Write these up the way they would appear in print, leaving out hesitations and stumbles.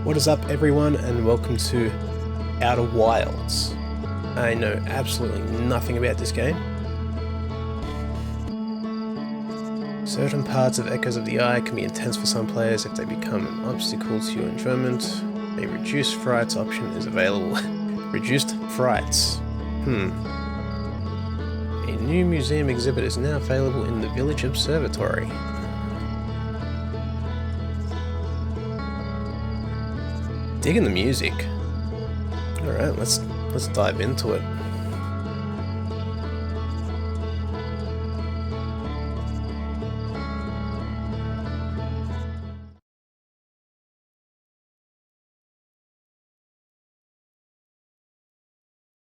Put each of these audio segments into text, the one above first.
What is up, everyone, and welcome to Outer Wilds. I know absolutely nothing about this game. Certain parts of Echoes of the Eye can be intense for some players if they become an obstacle to your enjoyment. A reduced frights option is available. Reduced frights. A new museum exhibit is now available in the Village Observatory. Digging the music. Alright, let's dive into it.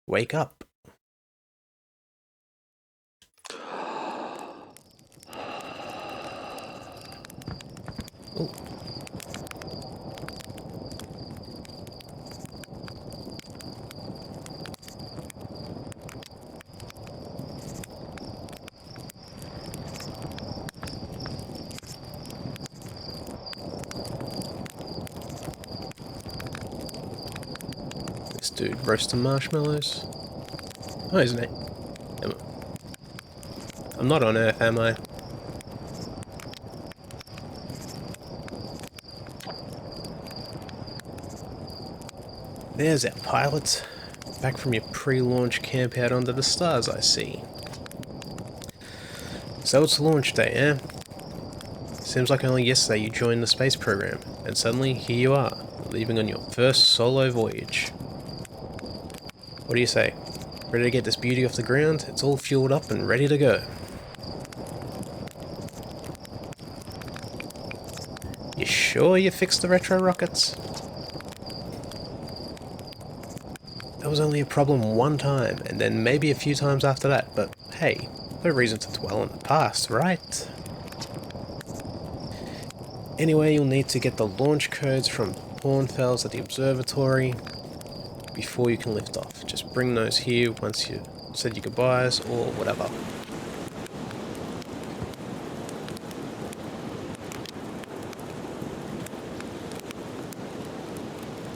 Wake up. Ooh. This dude roasting marshmallows. Oh, isn't it? I'm not on Earth, am I? There's our pilot. Back from your pre-launch camp out under the stars, I see. So it's launch day, eh? Seems like only yesterday you joined the space program, and suddenly here you are, leaving on your first solo voyage. What do you say? Ready to get this beauty off the ground? It's all fueled up and ready to go. You sure you fixed the retro rockets? That was only a problem one time, and then maybe a few times after that, but hey, no reason to dwell on the past, right? Anyway, you'll need to get the launch codes from Hornfels at the observatory before you can lift off. Just bring those here once you said your goodbyes or whatever.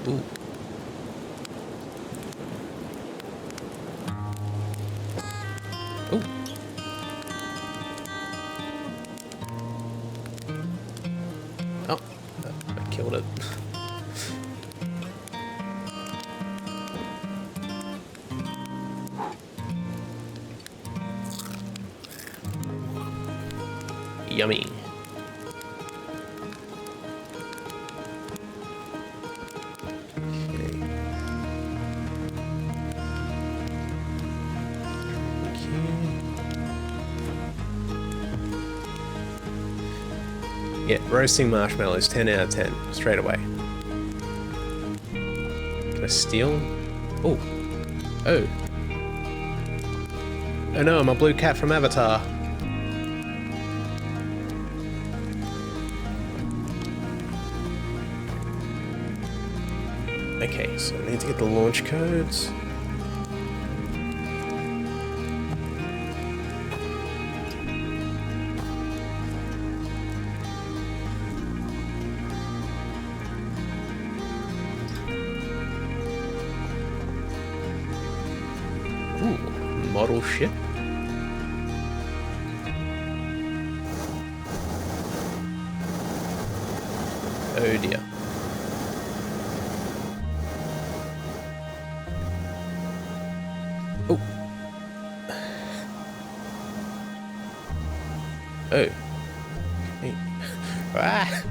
Ooh. Ooh. Oh, I killed it. Yummy. Yeah, roasting marshmallows, 10 out of 10, straight away. Can I steal? Oh. Oh. Oh no, I'm a blue cat from Avatar. Okay, so I need to get the launch codes. Ooh, model ship. Oh dear. Oh. Oh. Hey. Ah.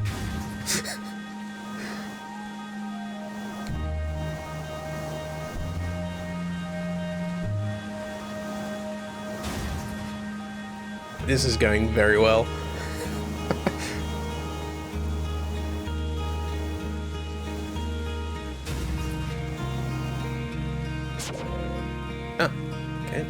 This is going very well. Ah, okay.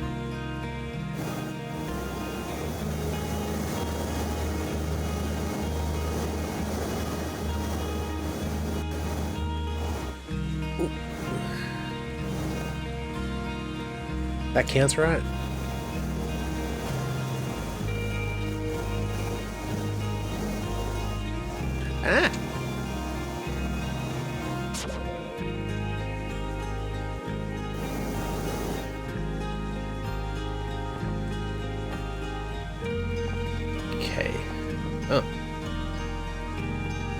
Ooh. That counts, right? Ah!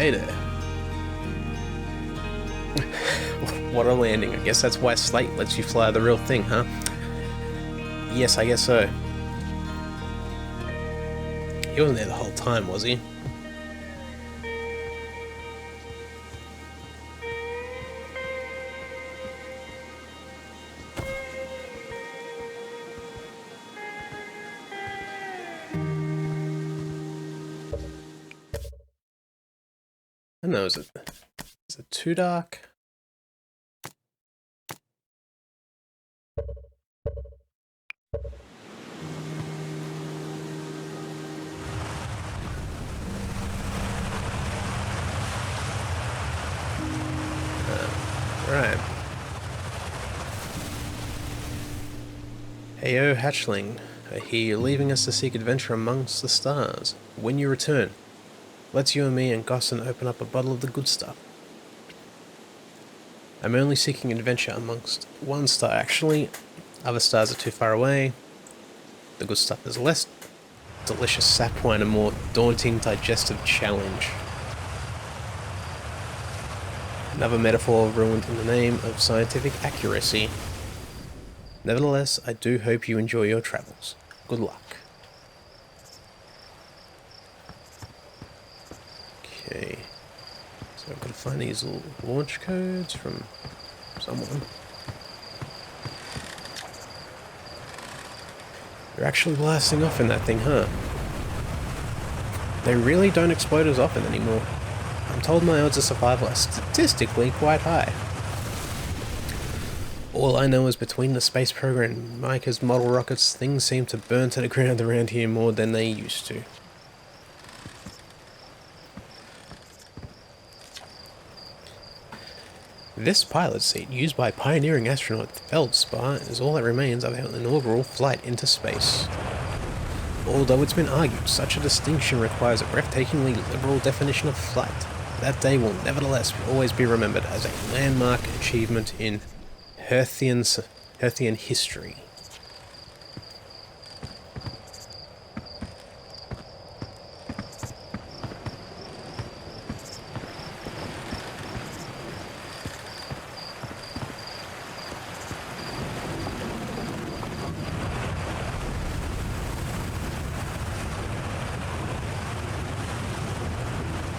Hey there. What a landing. I guess that's why Slate lets you fly the real thing, huh? Yes, I guess so. He wasn't there the whole time, was he? I don't know, is it too dark? Right. Heyo, hatchling. I hear you're leaving us to seek adventure amongst the stars. When you return, let's you and me and Gosson open up a bottle of the good stuff. I'm only seeking adventure amongst one star. Actually, other stars are too far away. The good stuff is less delicious sap wine, a more daunting digestive challenge. Another metaphor ruined in the name of scientific accuracy. Nevertheless, I do hope you enjoy your travels. Good luck. Okay. So I've got to find these little launch codes from someone. They're actually blasting off in that thing, huh? They really don't explode as often anymore. I'm told my odds of survival are statistically quite high. All I know is between the space program and Micah's model rockets, things seem to burn to the ground around here more than they used to. This pilot seat, used by pioneering astronaut Feldspar, is all that remains of our inaugural flight into space. Although it's been argued such a distinction requires a breathtakingly liberal definition of flight, that day will nevertheless always be remembered as a landmark achievement in Hearthian history.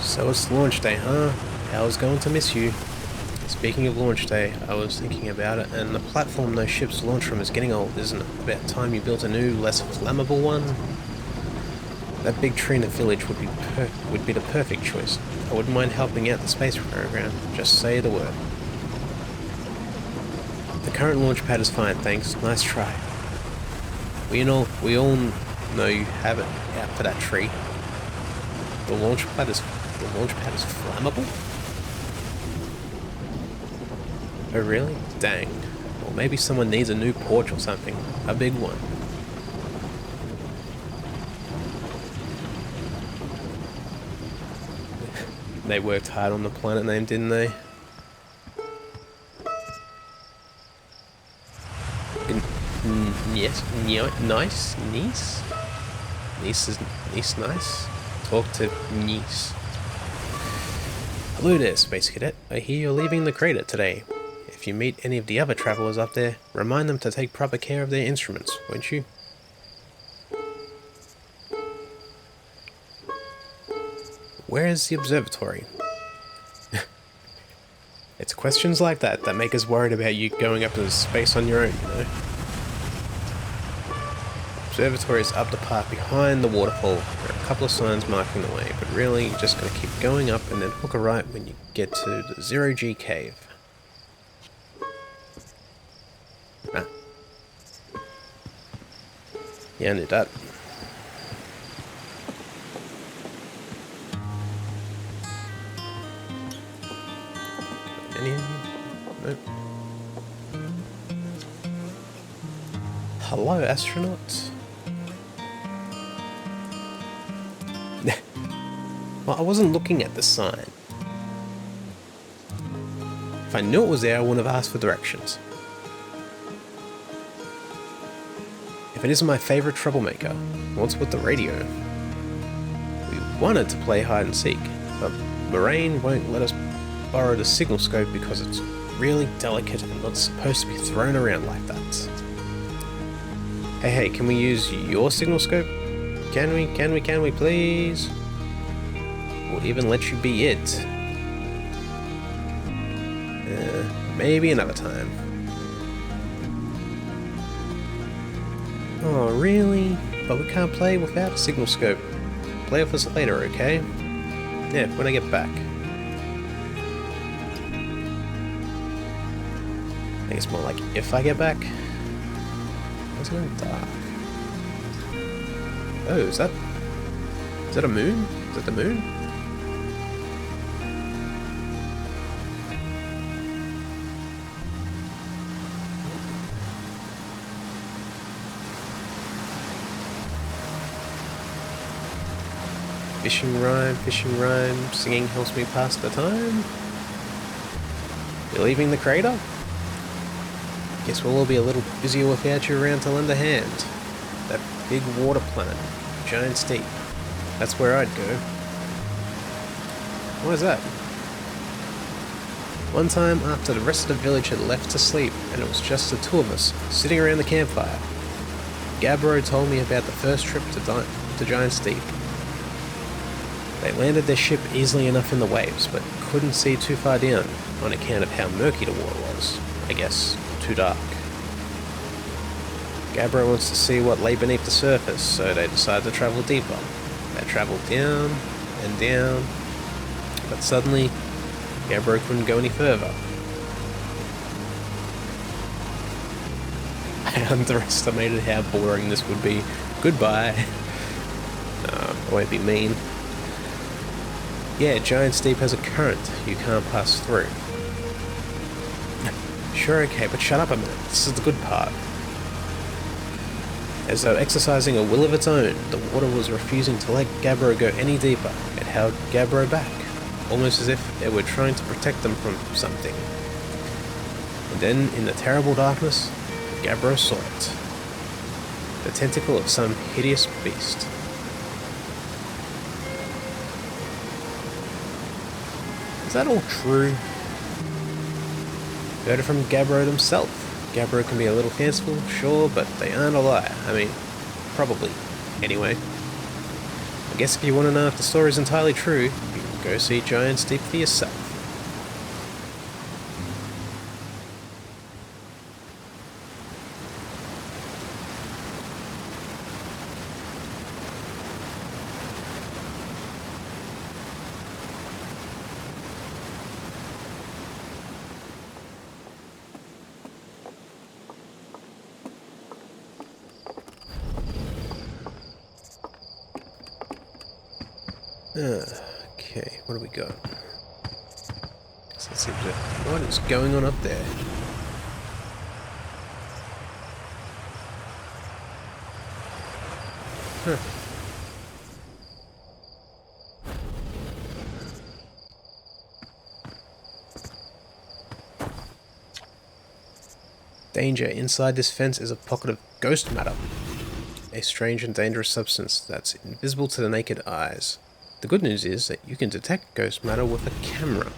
So it's launch day, huh? I was going to miss you. Speaking of launch day, I was thinking about it, and the platform those ships launch from is getting old, isn't it? About time you built a new, less flammable one? That big tree in the village would be the perfect choice. I wouldn't mind helping out the space program. Just say the word. The current launch pad is fine, thanks. Nice try. We all know you have it out for that tree. The launch pad is flammable? Oh really? Dang. Or maybe someone needs a new porch or something. A big one. They worked hard on the planet name, didn't they? Yes, nice? Niece? Niece nice? Talk to niece. Hello there, Space Cadet. I hear you're leaving the crater today. If you meet any of the other travelers up there, remind them to take proper care of their instruments, won't you? Where is the observatory? It's questions like that that make us worried about you going up into space on your own, you know? Observatory is up the path behind the waterfall. There are a couple of signs marking the way, but really you just gotta keep going up and then hook a right when you get to the Zero-G cave. Ah. Yeah, I knew that. Any? Nope. Hello, astronaut. Well, I wasn't looking at the sign. If I knew it was there, I wouldn't have asked for directions. If it isn't my favourite troublemaker, what's with the radio? We wanted to play hide and seek, but Moraine won't let us borrow the signal scope because it's really delicate and not supposed to be thrown around like that. Hey, can we use your signal scope? Can we please? We'll even let you be it. Maybe another time. Oh, really? But we can't play without a signal scope. Play with us later, okay? Yeah, when I get back. I think it's more like if I get back. What's going dark? Oh, is that a moon? Is that the moon? Fishing rhyme, singing helps me pass the time. You're leaving the crater? Guess we'll all be a little busier without you around to lend a hand. That big water planet, Giant Steep. That's where I'd go. What is that? One time after the rest of the village had left to sleep and it was just the two of us sitting around the campfire, Gabbro told me about the first trip to Giant Steep. They landed their ship easily enough in the waves, but couldn't see too far down on account of how murky the water was. I guess, too dark. Gabbro wants to see what lay beneath the surface, so they decided to travel deeper. They travelled down and down, but suddenly, Gabbro couldn't go any further. I underestimated how boring this would be. Goodbye. I won't be mean. Yeah, Giant Steep has a current you can't pass through. Sure, okay, but shut up a minute. This is the good part. As though exercising a will of its own, the water was refusing to let Gabbro go any deeper. It held Gabbro back, almost as if it were trying to protect them from something. And then, in the terrible darkness, Gabbro saw it. The tentacle of some hideous beast. Is that all true? Heard it from Gabbro himself. Gabbro can be a little fanciful, sure, but they aren't a liar. I mean, probably. Anyway. I guess if you want to know if the story is entirely true, you can go see Giant Steep for yourself. Okay, what do we got? So let's see what is going on up there. Huh. Danger. Inside this fence is a pocket of ghost matter. A strange and dangerous substance that's invisible to the naked eyes. The good news is that you can detect ghost matter with a camera.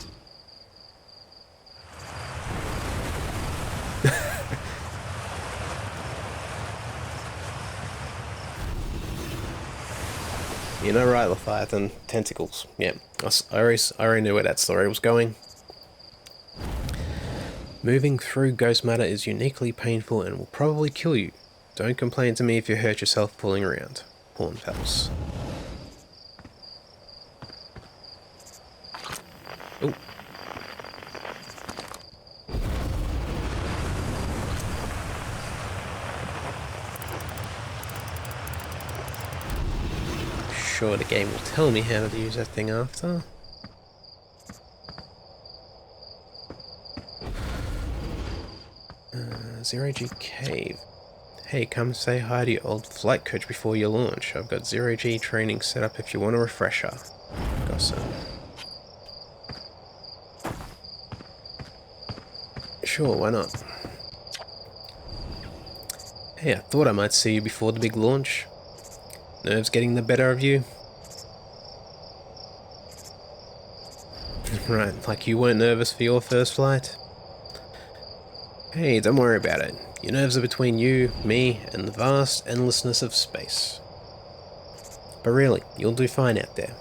You know, right, Leviathan. Tentacles. Yeah, I already knew where that story was going. Moving through ghost matter is uniquely painful and will probably kill you. Don't complain to me if you hurt yourself pulling around. Porn pals. Oh. Sure, the game will tell me how to use that thing after. Zero-G Cave. Hey, come say hi to your old flight coach before you launch. I've got Zero-G training set up if you want a refresher. Got some. Sure, why not? Hey, I thought I might see you before the big launch. Nerves getting the better of you? Right, like you weren't nervous for your first flight? Hey, don't worry about it. Your nerves are between you, me, and the vast endlessness of space. But really, you'll do fine out there.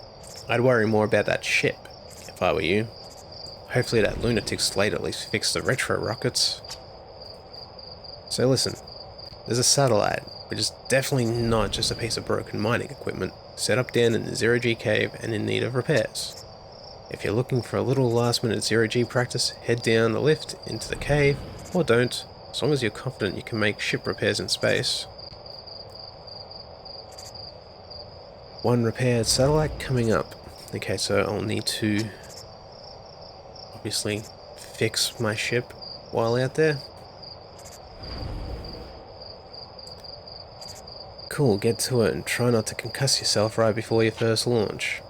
I'd worry more about that ship, if I were you. Hopefully that lunatic Slate at least fixed the retro rockets. So listen, there's a satellite, which is definitely not just a piece of broken mining equipment, set up down in the Zero-G cave and in need of repairs. If you're looking for a little last-minute Zero-G practice, head down the lift into the cave, or don't, as long as you're confident you can make ship repairs in space. One repaired satellite coming up. Okay, so I'll need to obviously fix my ship while out there. Cool, get to it and try not to concuss yourself right before your first launch.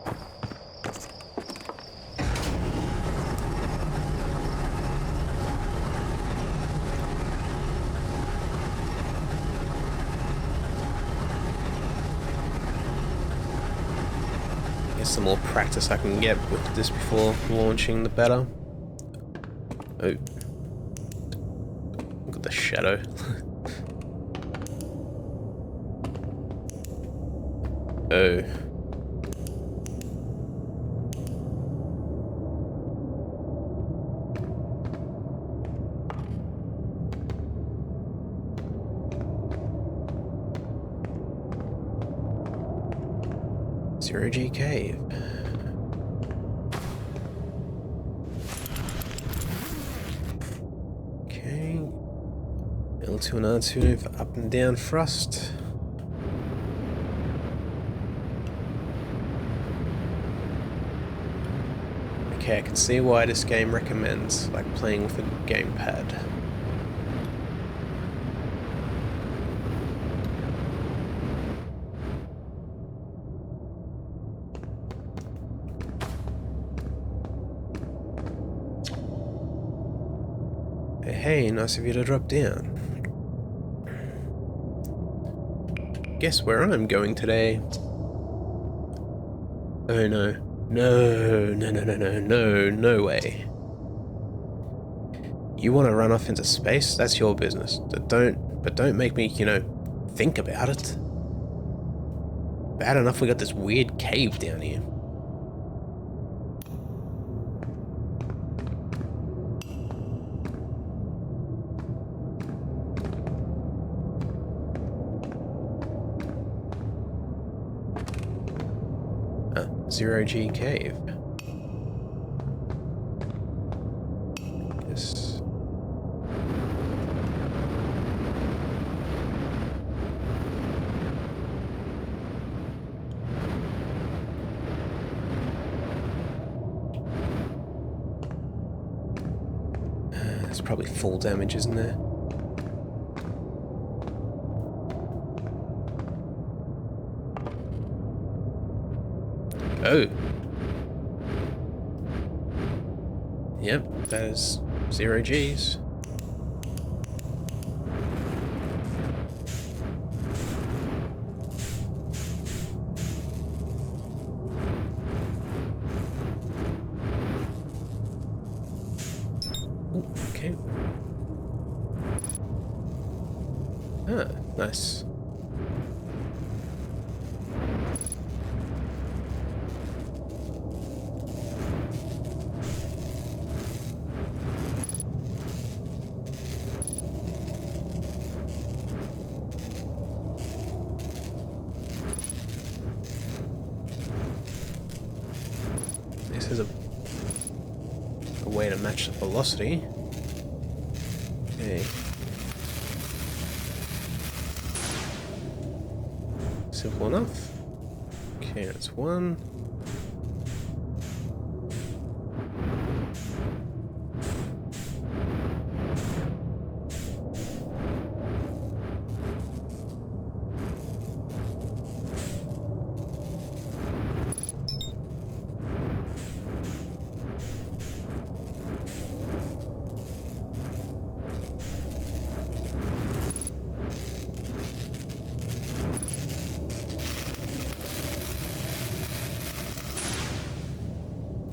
Guess the more practice I can get with this before launching, the better. Oh. Look at the shadow. Oh. Zero-G cave. Okay. L2 and R2 for up and down thrust. Okay, I can see why this game recommends like playing with a gamepad. Hey, nice of you to drop down. Guess where I'm going today? Oh no. No way. You want to run off into space? That's your business. But don't make me, think about it. Bad enough we got this weird cave down here. Zero-G cave. Yes. There's probably full damage, isn't there? Oh. Yep, that is Zero-Gs. Ooh, okay. Ah, nice. This is a way to match the velocity. Okay. Simple enough. Okay, that's one.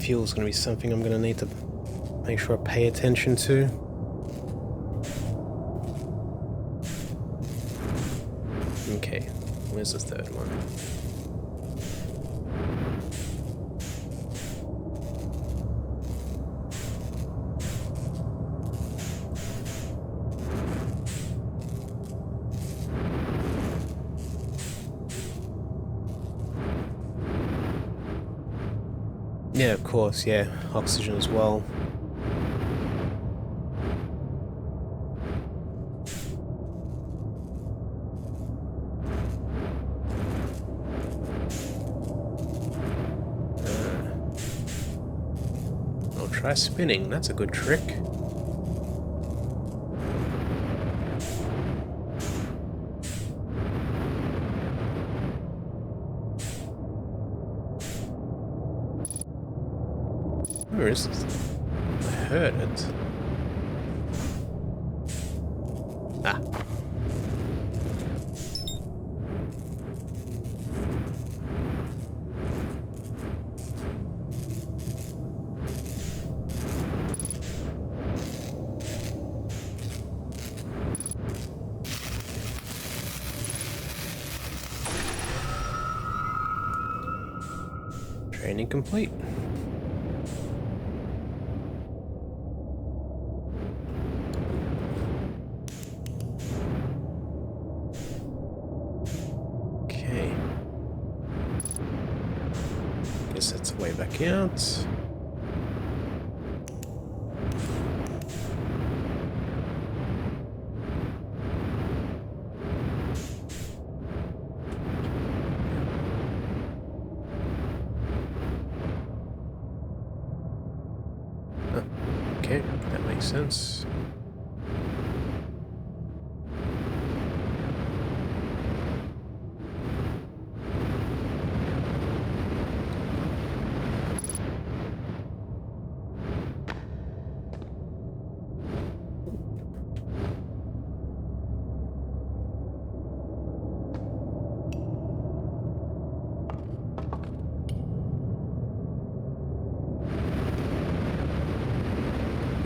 fuel is going to be something I'm going to need to make sure I pay attention to. Okay, where's the third one? Yeah, of course, yeah. Oxygen as well. I'll try spinning, that's a good trick. Where is it? I heard it. Ah. Training complete. Okay. Guess that's the way back out. Okay, that makes sense.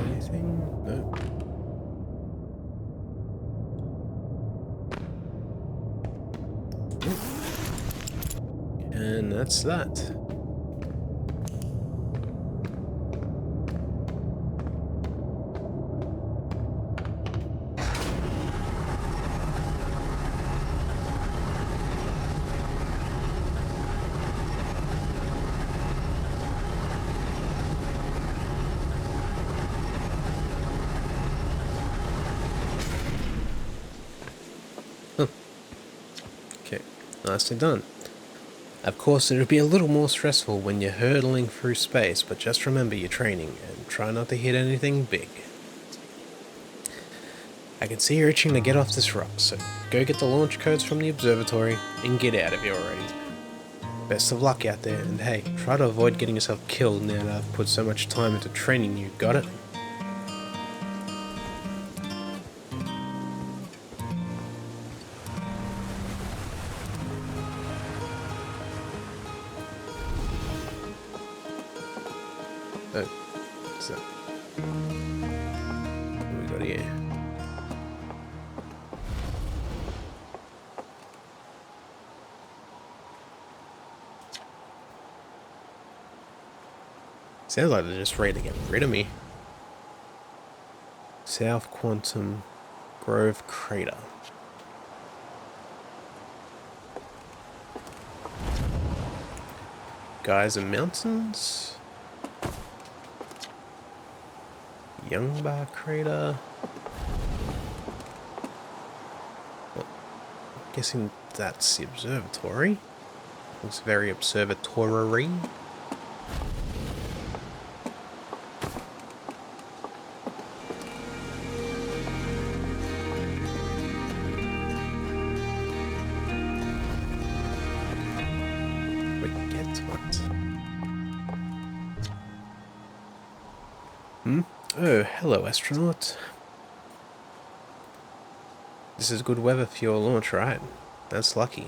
Anything? No. And that's that. Okay, nicely done. Of course, it'll be a little more stressful when you're hurtling through space, but just remember your training and try not to hit anything big. I can see you're itching to get off this rock, so go get the launch codes from the observatory and get out of here already. Best of luck out there, and hey, try to avoid getting yourself killed now that I've put so much time into training you, got it? Oh, so what do we got here? Sounds like they're just ready to get rid of me. South Quantum Grove Crater. Geyser Mountains. Young Bar Crater. Well, I'm guessing that's the observatory. Looks very observatory. Oh, hello, astronaut. This is good weather for your launch, right? That's lucky.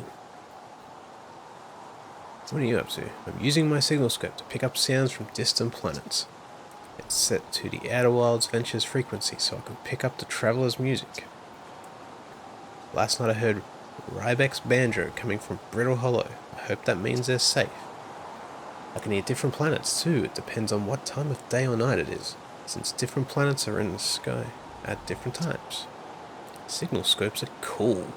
What are you up to? I'm using my signal scope to pick up sounds from distant planets. It's set to the Outer Wilds Ventures frequency so I can pick up the Traveler's music. Last night I heard Rybek's banjo coming from Brittle Hollow. I hope that means they're safe. I can hear different planets too. It depends on what time of day or night it is, since different planets are in the sky at different times. Signal scopes are cool.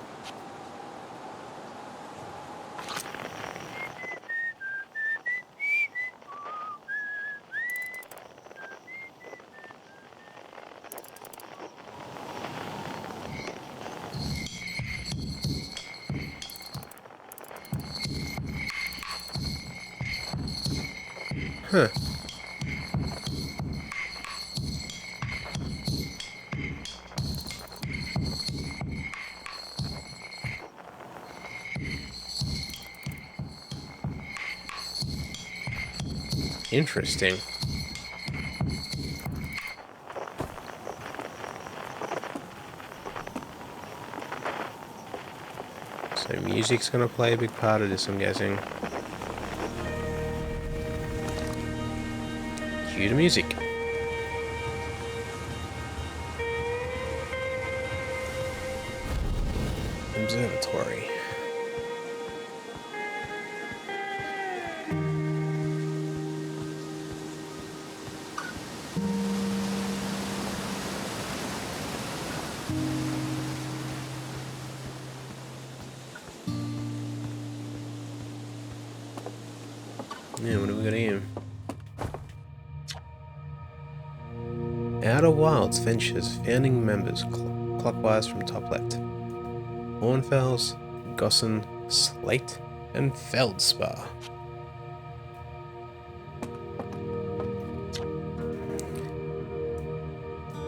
Huh. Interesting. So music's gonna play a big part of this, I'm guessing. Cue the music. Observatory. Yeah, what have we got here? Outer Wilds Ventures founding members clockwise from top left. Hornfels, Gossen, Slate, and Feldspar.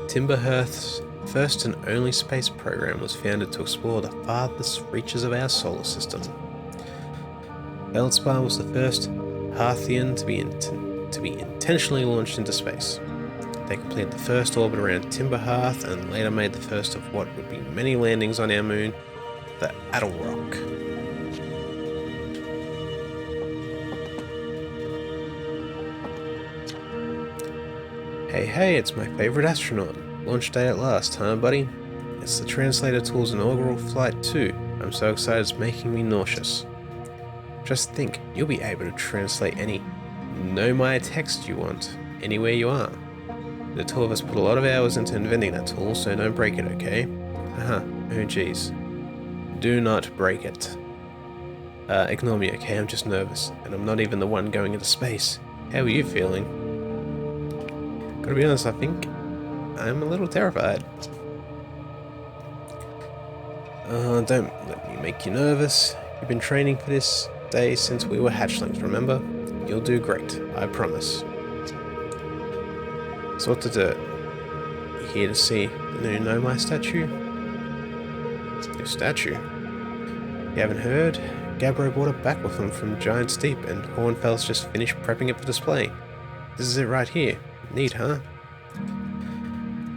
Timberhearth's first and only space program was founded to explore the farthest reaches of our solar system. Feldspar was the first Hearthian to be intentionally launched into space. They completed the first orbit around Timberhearth and later made the first of what would be many landings on our moon, the Attlerock. Hey, it's my favorite astronaut. Launch day at last, huh, buddy? It's the translator tool's inaugural flight too. I'm so excited it's making me nauseous. Just think, you'll be able to translate any Nomai text you want, anywhere you are. The two of us put a lot of hours into inventing that tool, so don't break it, okay? Haha, oh geez. Do not break it. Ignore me, okay? I'm just nervous, and I'm not even the one going into space. How are you feeling? Gotta be honest, I think I'm a little terrified. Don't let me make you nervous. You've been training for this day since we were hatchlings, remember? You'll do great, I promise. So what to do? You here to see the new Nomai statue? New statue? You haven't heard? Gabbro brought it back with him from Giant's Deep, and Hornfels just finished prepping it for display. This is it right here. Neat, huh?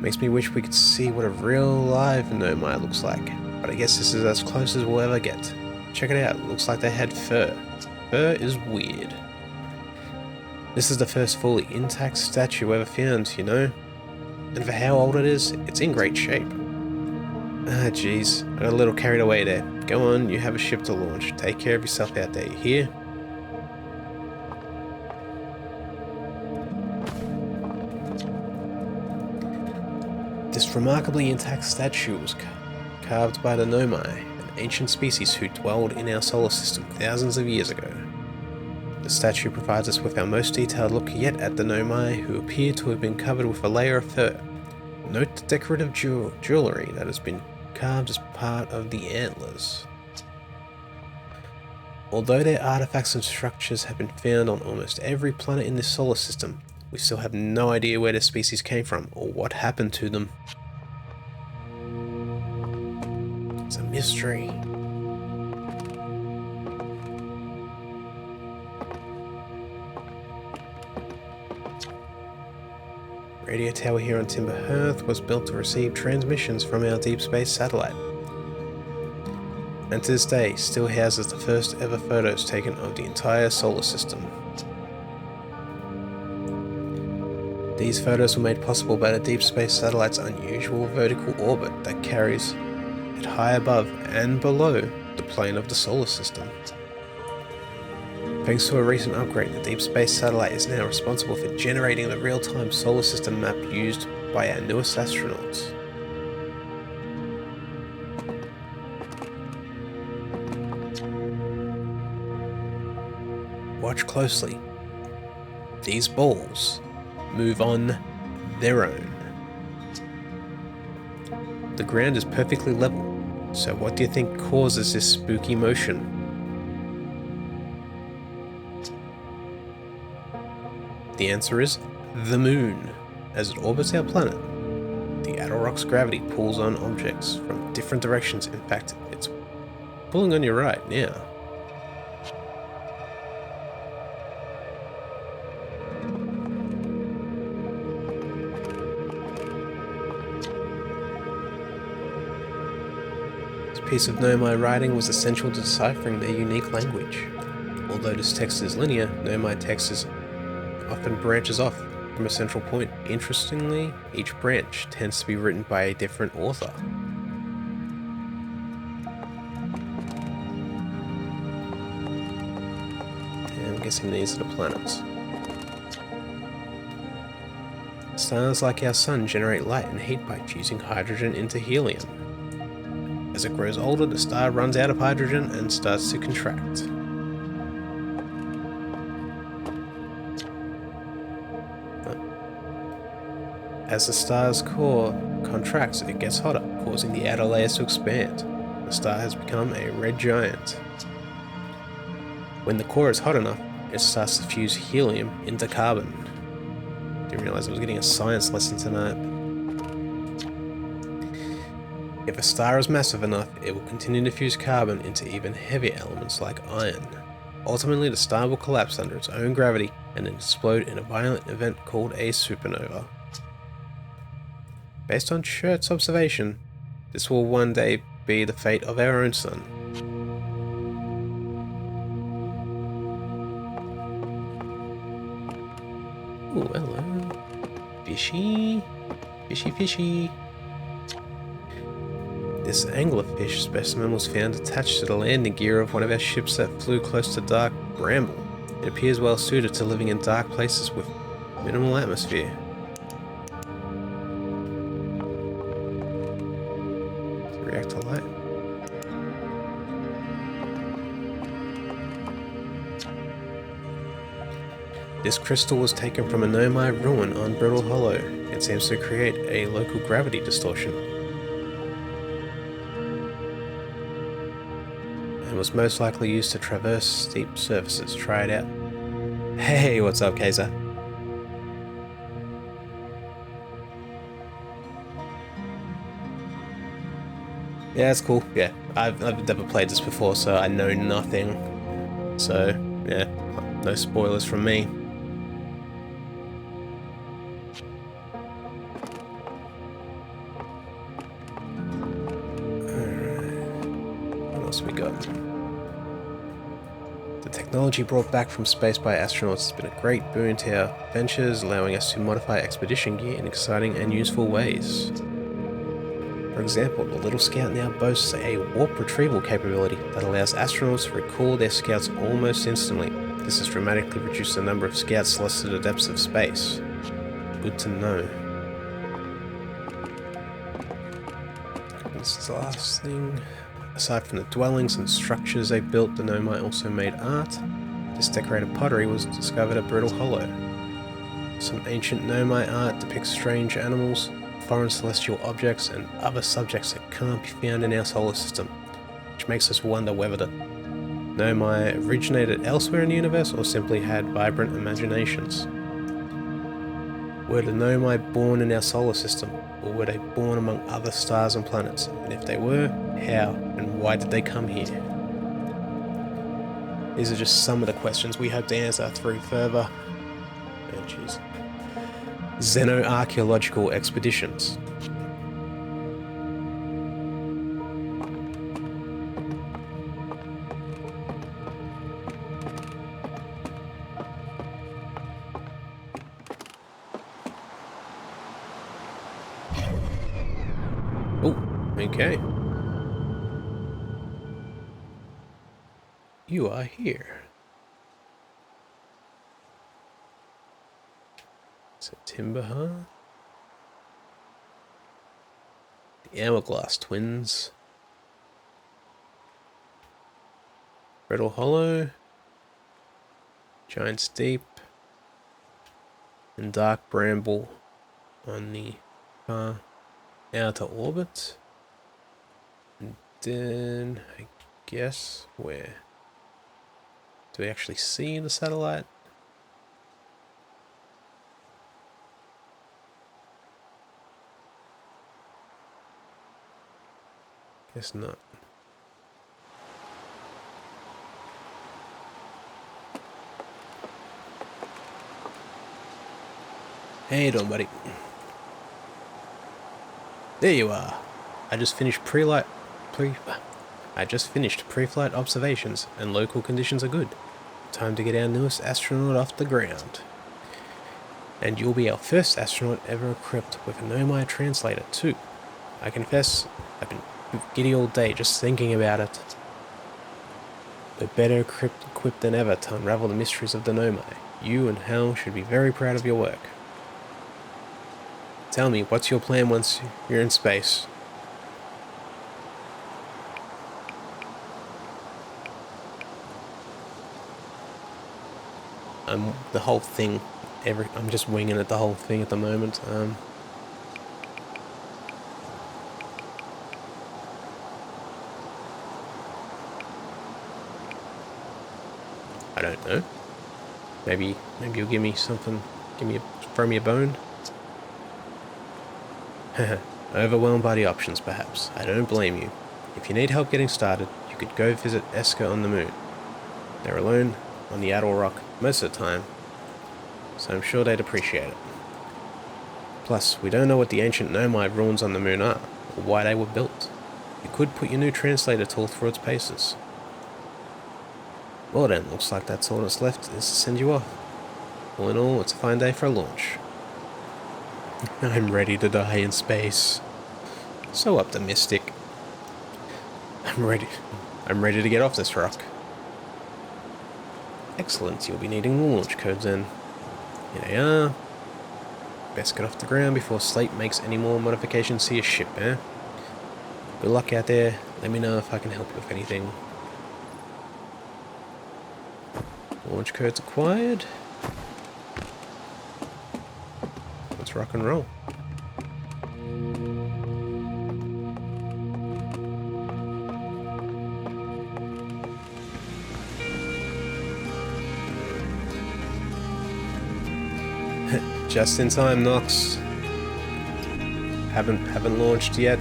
Makes me wish we could see what a real live Nomai looks like, but I guess this is as close as we'll ever get. Check it out, looks like they had fur. Fur is weird. This is the first fully intact statue ever found, you know? And for how old it is, it's in great shape. Ah, jeez, I got a little carried away there. Go on, you have a ship to launch. Take care of yourself out there, you hear? This remarkably intact statue was carved by the Nomai, an ancient species who dwelled in our solar system thousands of years ago. The statue provides us with our most detailed look yet at the Nomai, who appear to have been covered with a layer of fur. Note the decorative jewellery that has been carved as part of the antlers. Although their artifacts and structures have been found on almost every planet in this solar system, we still have no idea where the species came from or what happened to them. It's a mystery. Radio tower here on Timberhearth was built to receive transmissions from our deep space satellite. and to this day still houses the first ever photos taken of the entire solar system. These photos were made possible by the deep space satellite's unusual vertical orbit that carries it high above and below the plane of the solar system. Thanks to a recent upgrade, the deep space satellite is now responsible for generating the real-time solar system map used by our newest astronauts. Watch closely. These balls move on their own. The ground is perfectly level, so what do you think causes this spooky motion? The answer is the moon. As it orbits our planet, the Attlerock's gravity pulls on objects from different directions. In fact, it's pulling on you right now. This piece of Nomai writing was essential to deciphering their unique language. Although this text is linear, Nomai text often branches off from a central point. Interestingly, each branch tends to be written by a different author. And I'm guessing these are the planets. Stars like our sun generate light and heat by fusing hydrogen into helium. As it grows older, the star runs out of hydrogen and starts to contract. As the star's core contracts, it gets hotter, causing the outer layers to expand. The star has become a red giant. When the core is hot enough, it starts to fuse helium into carbon. Didn't realize I was getting a science lesson tonight. If a star is massive enough, it will continue to fuse carbon into even heavier elements like iron. Ultimately, the star will collapse under its own gravity and then explode in a violent event called a supernova. Based on Schert's observation, this will one day be the fate of our own sun. Ooh, hello. Fishy. Fishy, fishy. This anglerfish specimen was found attached to the landing gear of one of our ships that flew close to dark Bramble. It appears well suited to living in dark places with minimal atmosphere. React to light. This crystal was taken from a Nomai ruin on Brittle Hollow. It seems to create a local gravity distortion, and was most likely used to traverse steep surfaces. Try it out. Hey, what's up, Kaiser? Yeah, it's cool. Yeah, I've never played this before, so I know nothing. So, yeah, no spoilers from me. What else we got? The technology brought back from space by astronauts has been a great boon to our ventures, allowing us to modify expedition gear in exciting and useful ways. For example, the Little Scout now boasts a warp retrieval capability that allows astronauts to recall their scouts almost instantly. This has dramatically reduced the number of scouts lost to the depths of space. Good to know. This is the last thing. Aside from the dwellings and structures they built, the Nomai also made art. This decorated pottery was discovered at Brittle Hollow. Some ancient Nomai art depicts strange animals, foreign celestial objects, and other subjects that can't be found in our solar system, which makes us wonder whether the Nomai originated elsewhere in the universe or simply had vibrant imaginations. Were the Nomai born in our solar system, or were they born among other stars and planets? And if they were, how and why did they come here? These are just some of the questions we hope to answer through further xenoarchaeological expeditions. Oh, okay. You are here. Is it timber, huh? The Hourglass Twins. Brittle Hollow. Giant's Deep. And Dark Bramble on the far outer orbit. And then, I guess, where? Do we actually see the satellite? Guess not. Hey, you doing, buddy? There you are. I just finished pre-flight observations, and local conditions are good. Time to get our newest astronaut off the ground. And you'll be our first astronaut ever equipped with a Nomai translator, too. I confess, I've been giddy all day just thinking about it. We're better equipped than ever to unravel the mysteries of the Nomai. You and Hal should be very proud of your work. Tell me, what's your plan once you're in space? The whole thing, I'm just winging it the whole thing at the moment. I don't know. Maybe you'll give me something, throw me a bone? Overwhelmed by the options, perhaps. I don't blame you. If you need help getting started, you could go visit Eska on the moon. They're alone on the Adel Rock most of the time, so I'm sure they'd appreciate it. Plus, we don't know what the ancient Nomai ruins on the moon are, or why they were built. You could put your new translator tool through its paces. Well then, looks like that's all that's left is to send you off. All in all, it's a fine day for a launch. I'm ready to die in space. So optimistic. I'm ready to get off this rock. Excellent, you'll be needing the launch codes then. Here they are. Best get off the ground before Slate makes any more modifications to your ship, eh? Good luck out there. Let me know if I can help you with anything. Launch codes acquired. Let's rock and roll. Just in time, Nox. Haven't launched yet.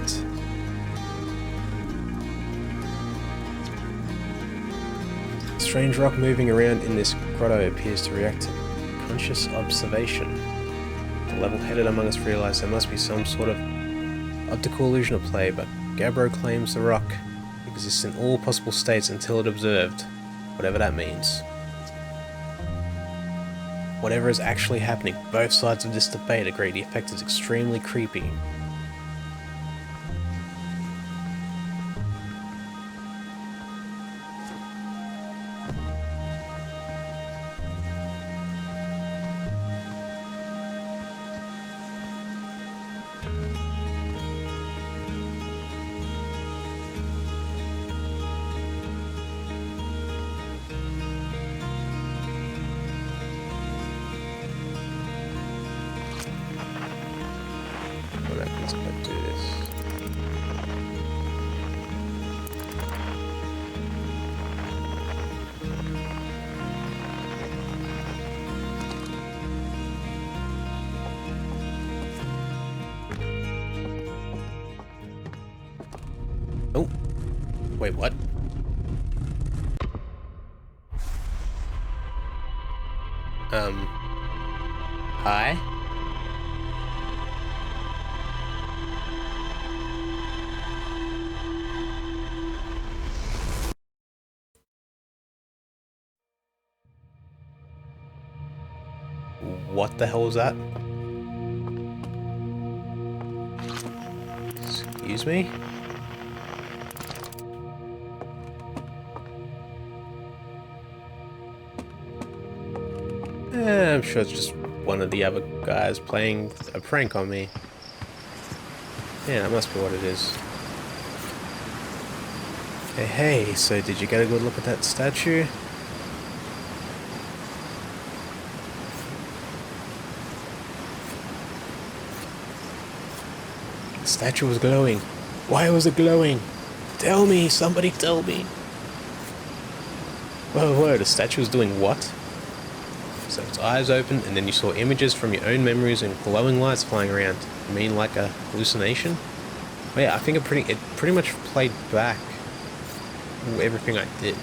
Strange rock moving around in this grotto appears to react to conscious observation. The level-headed among us realize there must be some sort of optical illusion at play, but Gabbro claims the rock exists in all possible states until it observed, whatever that means. Whatever is actually happening, both sides of this debate agree the effect is extremely creepy. What happens if I do this? Oh, wait, what? Hi? What the hell was that? Excuse me? I'm sure it's just one of the other guys playing a prank on me. Yeah, that must be what it is. Hey, so did you get a good look at that statue? The statue was glowing. Why was it glowing? Tell me, somebody tell me. Whoa, the statue was doing what? So its eyes open, and then you saw images from your own memories and glowing lights flying around. You mean like a hallucination? Well, yeah, I think it pretty much played back everything I did.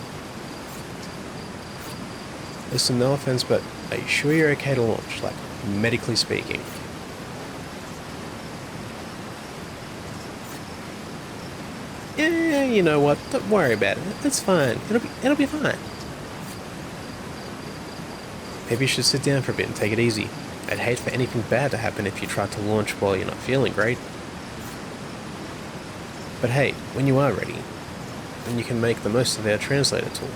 Listen, no offense, but are you sure you're okay to launch, like, medically speaking? Yeah, you know what? Don't worry about it. It's fine. It'll be fine. Maybe you should sit down for a bit and take it easy. I'd hate for anything bad to happen if you tried to launch while you're not feeling great. But hey, when you are ready, then you can make the most of our translator tool.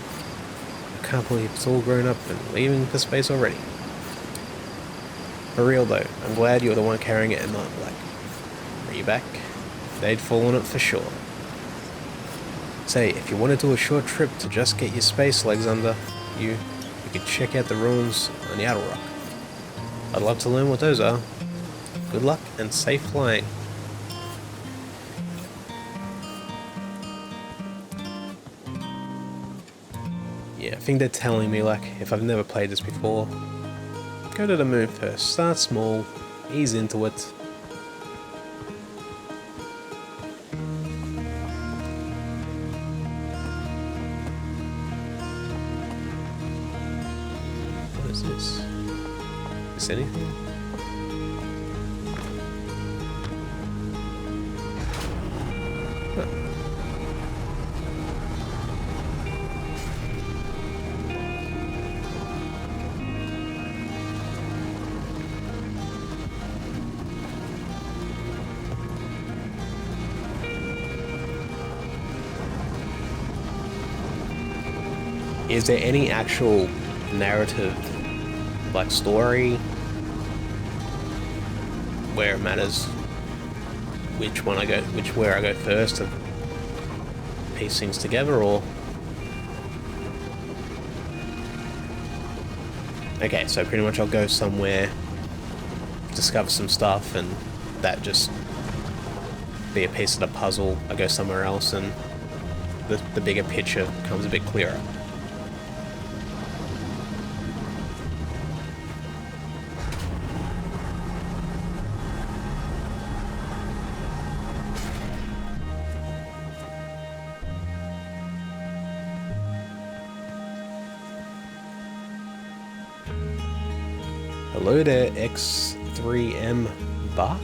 I can't believe it's all grown up and leaving for space already. For real though, I'm glad you're the one carrying it and not like... Are you back? They'd fall on it for sure. Say, if you want to do a short trip to just get your space legs under you could check out the ruins on the Outer Rock. I'd love to learn what those are. Good luck and safe flying. Yeah, I think they're telling me, like, if I've never played this before, go to the moon first. Start small, ease into it. What is this? Is anything? Huh. Is there any actual narrative, like story, where it matters where I go first to piece things together, or? Okay, so pretty much I'll go somewhere, discover some stuff, and that just be a piece of the puzzle. I go somewhere else and the bigger picture becomes a bit clearer. Hello there, X3M Bach.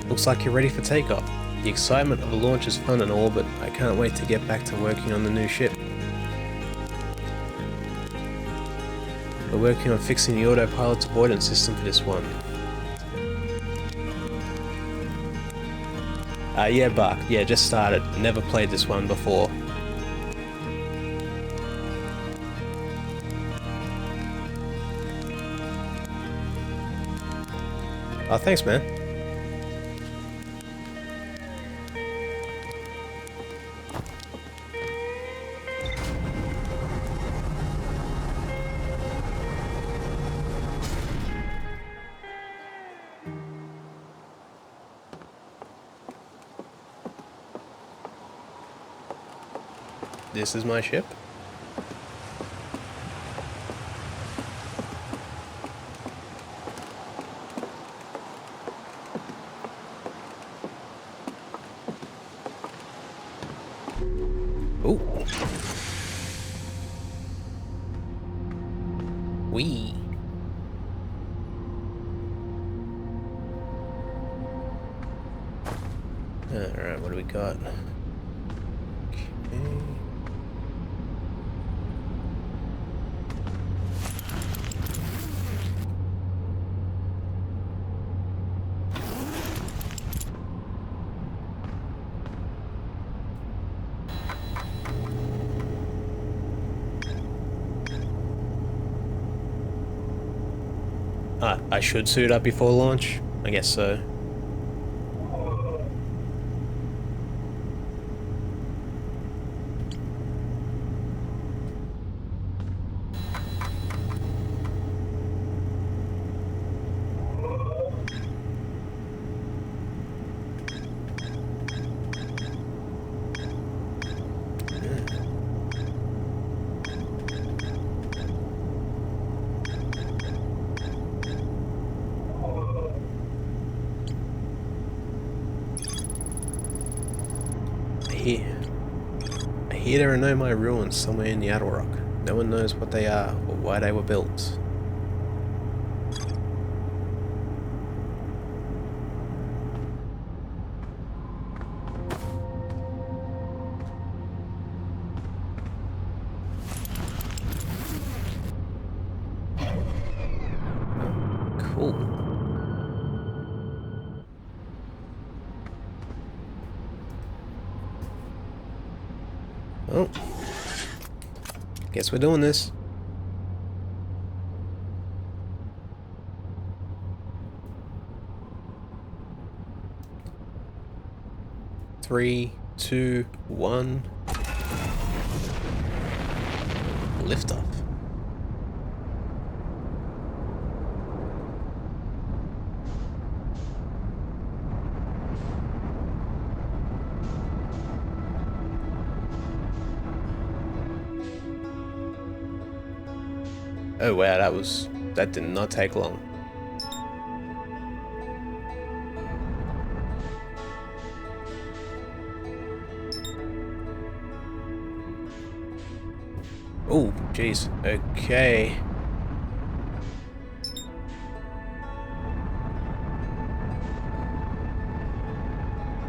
Looks like you're ready for takeoff. The excitement of the launch is fun and all, but I can't wait to get back to working on the new ship. We're working on fixing the autopilot's avoidance system for this one. Yeah, Buck. Yeah, just started. Never played this one before. Oh, thanks, man. This is my ship. Ooh. Wee. Alright, what do we got? Okay. I should suit up before launch? I guess so. I hear there are no more ruins somewhere in the Outer Rock. No one knows what they are or why they were built. Cool. Oh. Guess we're doing this. Three, two, one. Liftoff. Oh wow, that did not take long. Oh, jeez. Okay.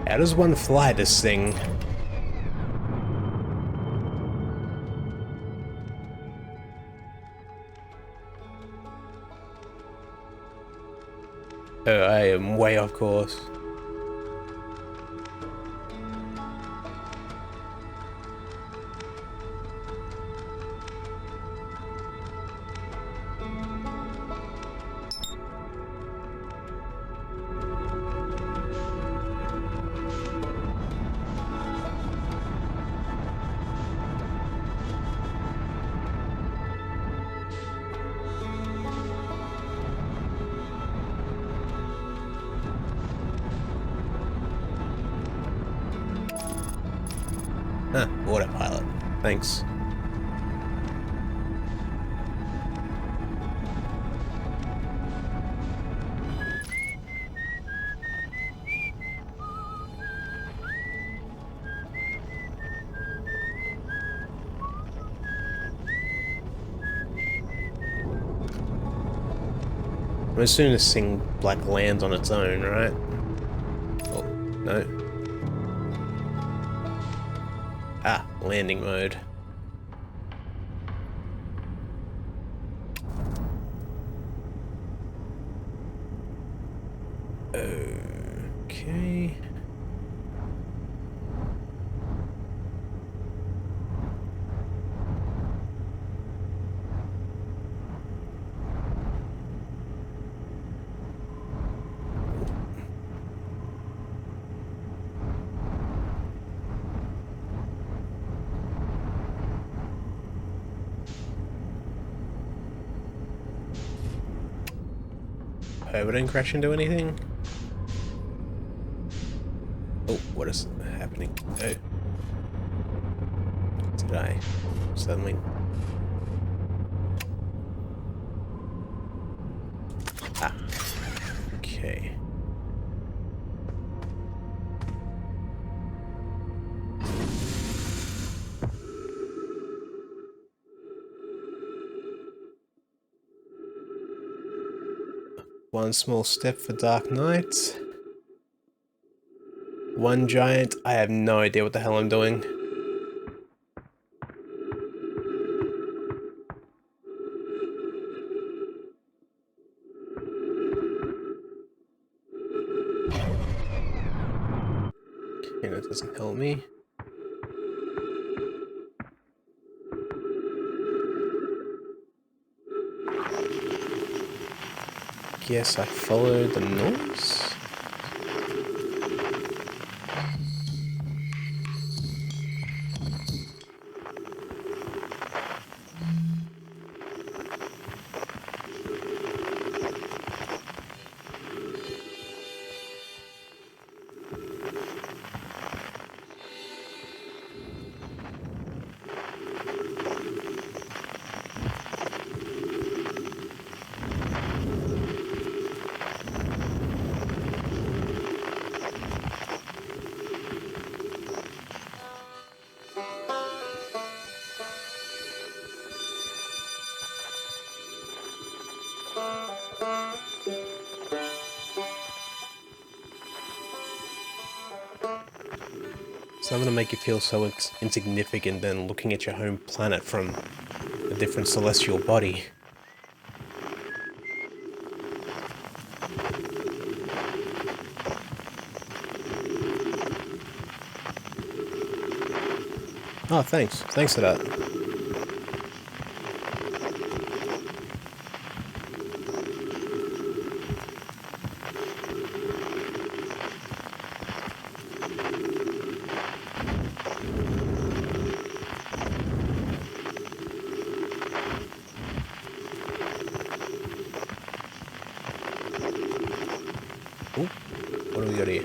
How does one fly this thing? Oh, I am way off course. Huh, autopilot. Thanks. As soon as this thing like lands on its own, right? Oh, no. Ah, landing mode. Okay. Oh, we didn't crash into anything? Oh, what is happening? Oh. Did I suddenly... Ah. Okay. One small step for Dark Knight. One giant. I have no idea what the hell I'm doing. Okay, that doesn't help me. Guess I followed the noise? It's not going to make you feel so insignificant than looking at your home planet from a different celestial body. Oh, thanks. Thanks for that. Ooh, what do we got here?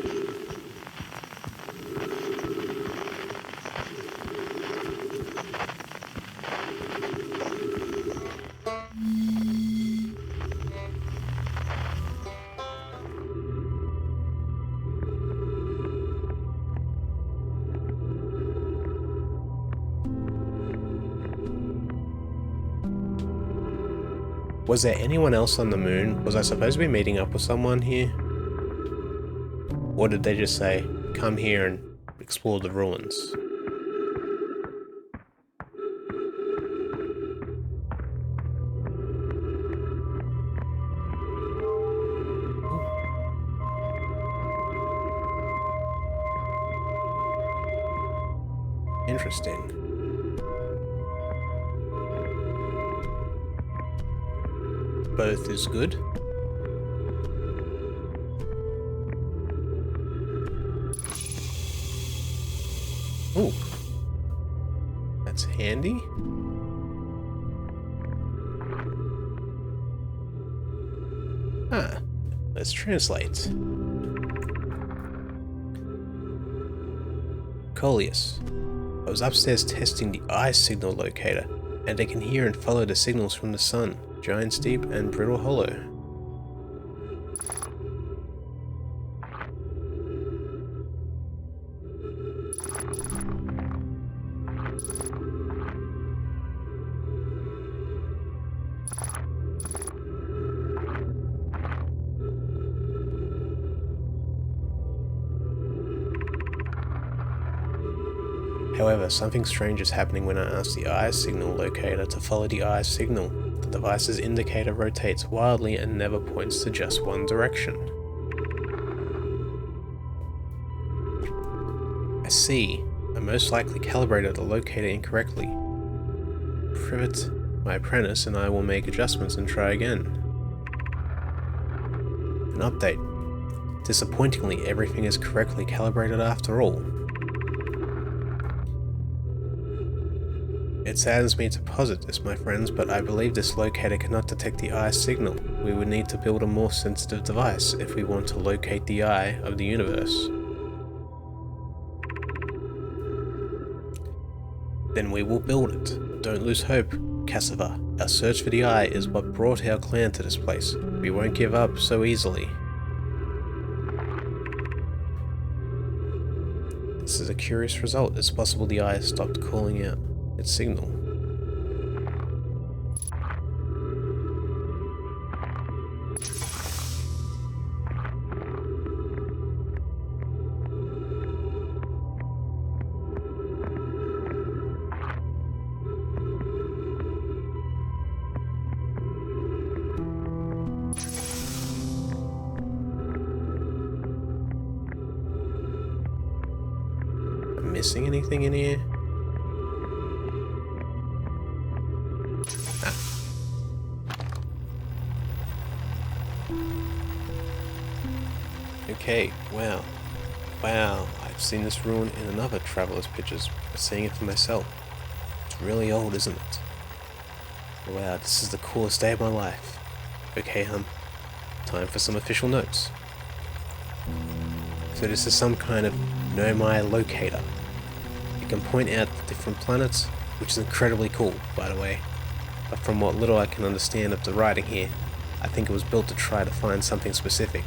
Was there anyone else on the moon? Was I supposed to be meeting up with someone here? Or did they just say, come here and explore the ruins? Interesting. Both is good. Ooh. That's handy. Ah, let's translate. Coleus. I was upstairs testing the eye signal locator, and I can hear and follow the signals from the sun, Giant's Deep and Brittle Hollow. However, something strange is happening when I ask the eye signal locator to follow the eye signal. The device's indicator rotates wildly and never points to just one direction. I see. I most likely calibrated the locator incorrectly. Privet, my apprentice, and I will make adjustments and try again. An update. Disappointingly, everything is correctly calibrated after all. It saddens me to posit this, my friends, but I believe this locator cannot detect the eye signal. We would need to build a more sensitive device if we want to locate the eye of the universe. Then we will build it. Don't lose hope, Cassava. Our search for the eye is what brought our clan to this place. We won't give up so easily. This is a curious result. It's possible the eye has stopped calling out its signal. missing anything in here? Ah. Okay, wow. Wow, I've seen this ruin in another traveler's pictures, but seeing it for myself, it's really old, isn't it? Wow, this is the coolest day of my life. Okay, time for some official notes. So this is some kind of Nomai locator. It can point out the different planets, which is incredibly cool, by the way. But from what little I can understand of the writing here, I think it was built to try to find something specific.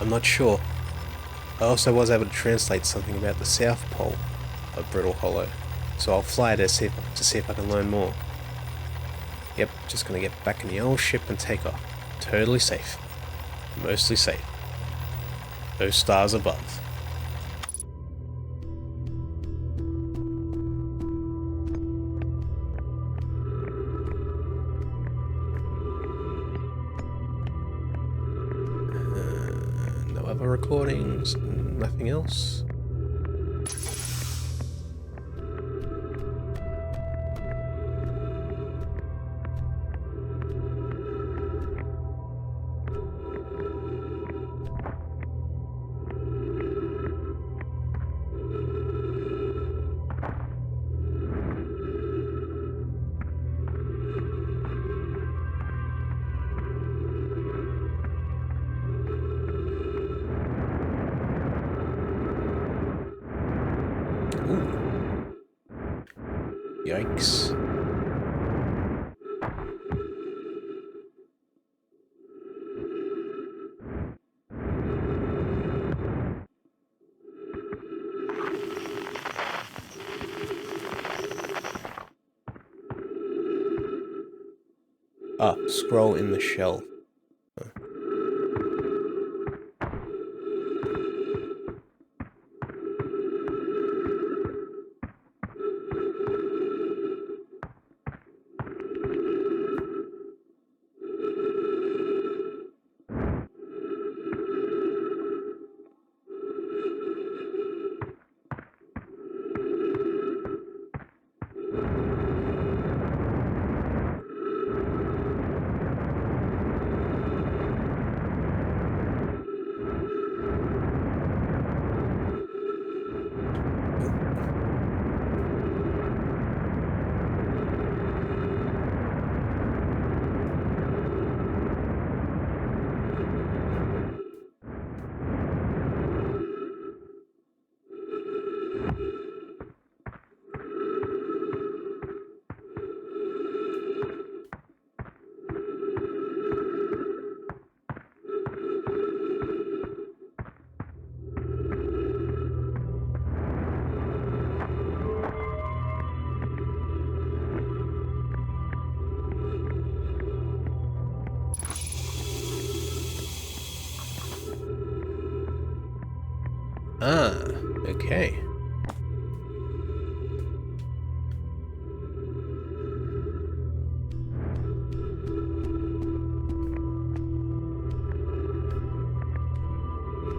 I'm not sure. I also was able to translate something about the South Pole of Brittle Hollow, so I'll fly there to see if I can learn more. Yep, just gonna get back in the old ship and take off. Totally safe. Mostly safe. Those stars above. No other recordings, nothing else. Yikes. Ah, scroll in the shelf. Ah, okay.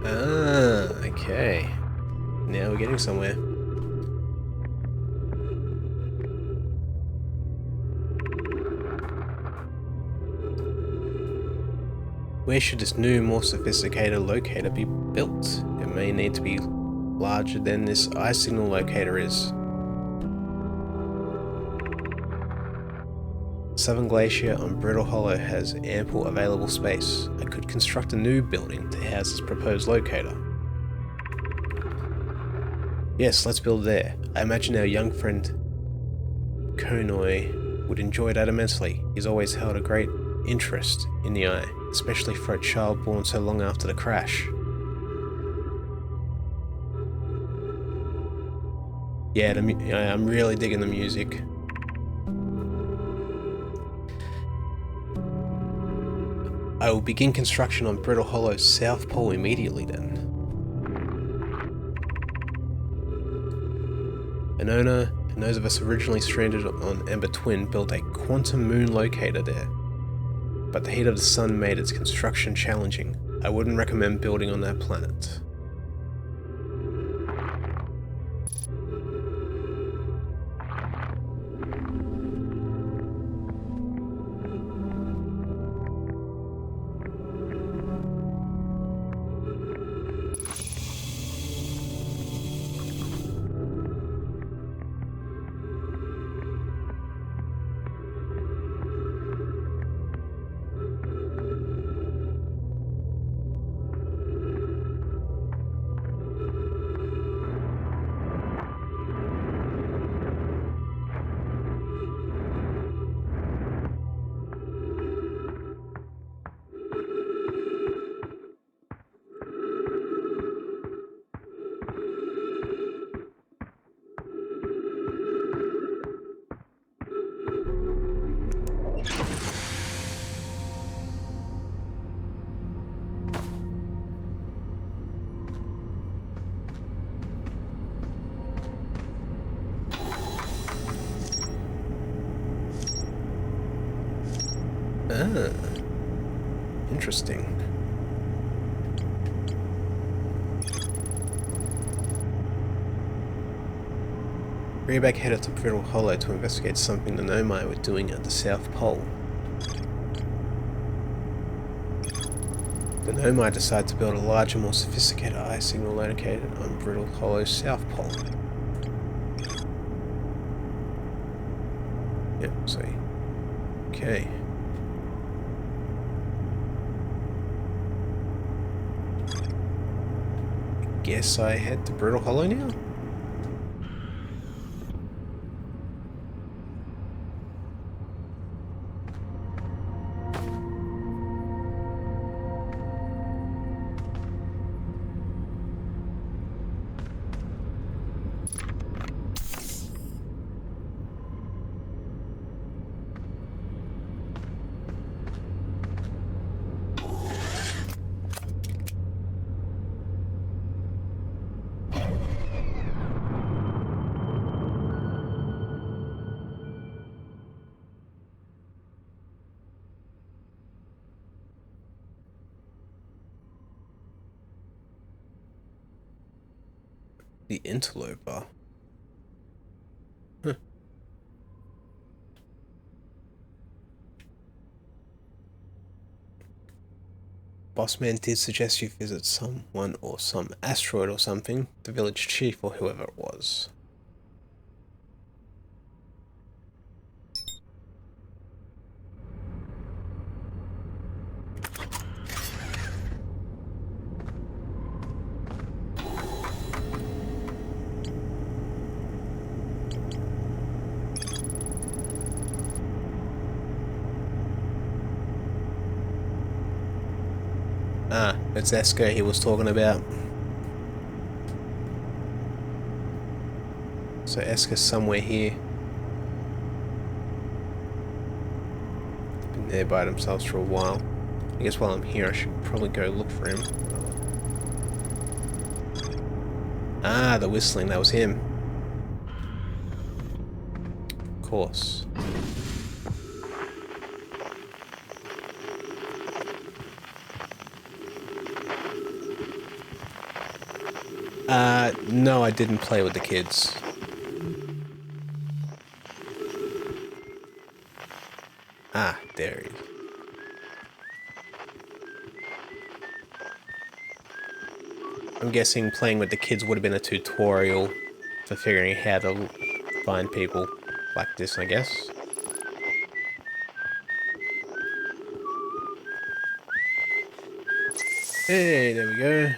Ah, okay. Now we're getting somewhere. Where should this new, more sophisticated locator be built? It may need to be larger than this eye signal locator is. Southern Glacier on Brittle Hollow has ample available space. I could construct a new building to house this proposed locator. Yes, let's build there. I imagine our young friend Konoi would enjoy that immensely. He's always held a great interest in the eye, especially for a child born so long after the crash. Yeah, I'm really digging the music. I will begin construction on Brittle Hollow's South Pole immediately then. An owner and those of us originally stranded on Ember Twin built a quantum moon locator there, but the heat of the sun made its construction challenging. I wouldn't recommend building on that planet. Ah, interesting. Rearback headed to Brittle Hollow to investigate something the Nomai were doing at the South Pole. The Nomai decided to build a larger, more sophisticated eye signal located on Brittle Hollow's South Pole. Yep, see. Okay. Guess I head to Brittle Hollow now? The Interloper. Huh. Bossman did suggest you visit someone or some asteroid or something, the village chief or whoever it was. Ah, it's Esker he was talking about. So Esker's somewhere here. Been there by themselves for a while. I guess while I'm here I should probably go look for him. Ah, the whistling, that was him. Of course. No, I didn't play with the kids. Ah, there he is. I'm guessing playing with the kids would have been a tutorial for figuring out how to find people like this, I guess. Hey, there we go.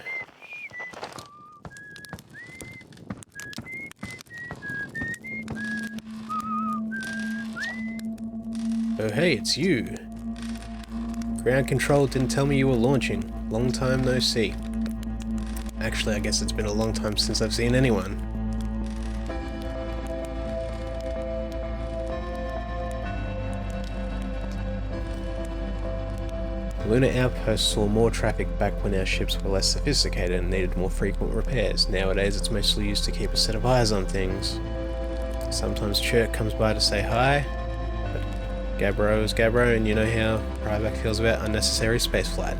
Oh hey, it's you. Ground control didn't tell me you were launching. Long time no see. Actually, I guess it's been a long time since I've seen anyone. The Lunar Outpost saw more traffic back when our ships were less sophisticated and needed more frequent repairs. Nowadays it's mostly used to keep a set of eyes on things. Sometimes Chirk comes by to say hi, but Gabbro is Gabbro, and you know how Ryback feels about unnecessary spaceflight.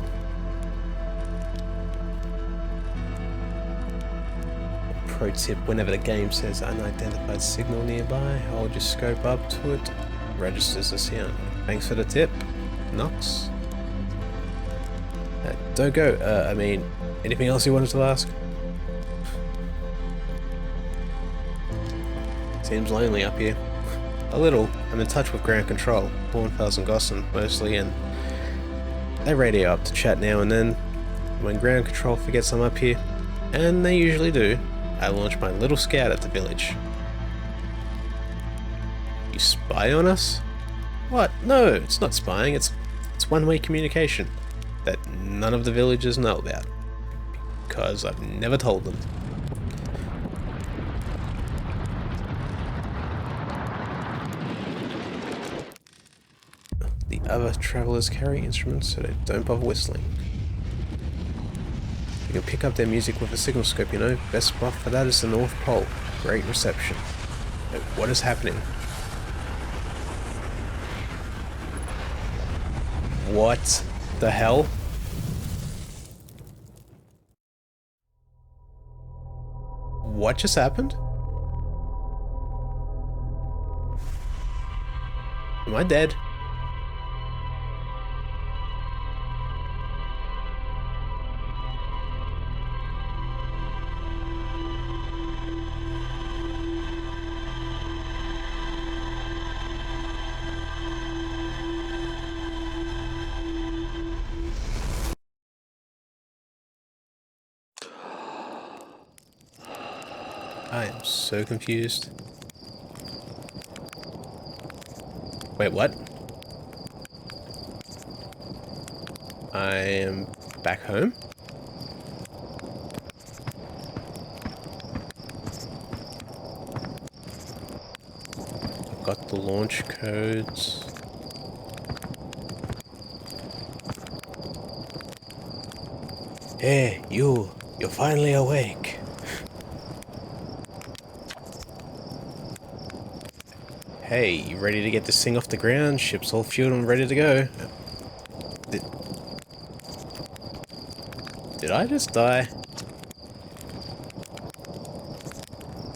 Pro tip, whenever the game says unidentified signal nearby, I'll just scope up to it, registers the sound. Thanks for the tip, Nox. Don't go, I mean, anything else you wanted to ask? Seems lonely up here. A little. I'm in touch with ground control, Bornfels and Gossen mostly, and they radio up to chat now and then. When ground control forgets I'm up here, and they usually do, I launch my little scout at the village. You spy on us? What? No, it's not spying, it's one-way communication that none of the villagers know about, because I've never told them. The other travelers carry instruments so they don't bother whistling. You can pick up their music with a signal scope, you know. Best spot for that is the North Pole. Great reception. What is happening? What the hell? What just happened? Am I dead? I am so confused. Wait, what? I am back home? I've got the launch codes. Hey, you're finally awake. Hey, you ready to get this thing off the ground? Ship's all fueled and ready to go. Did I just die?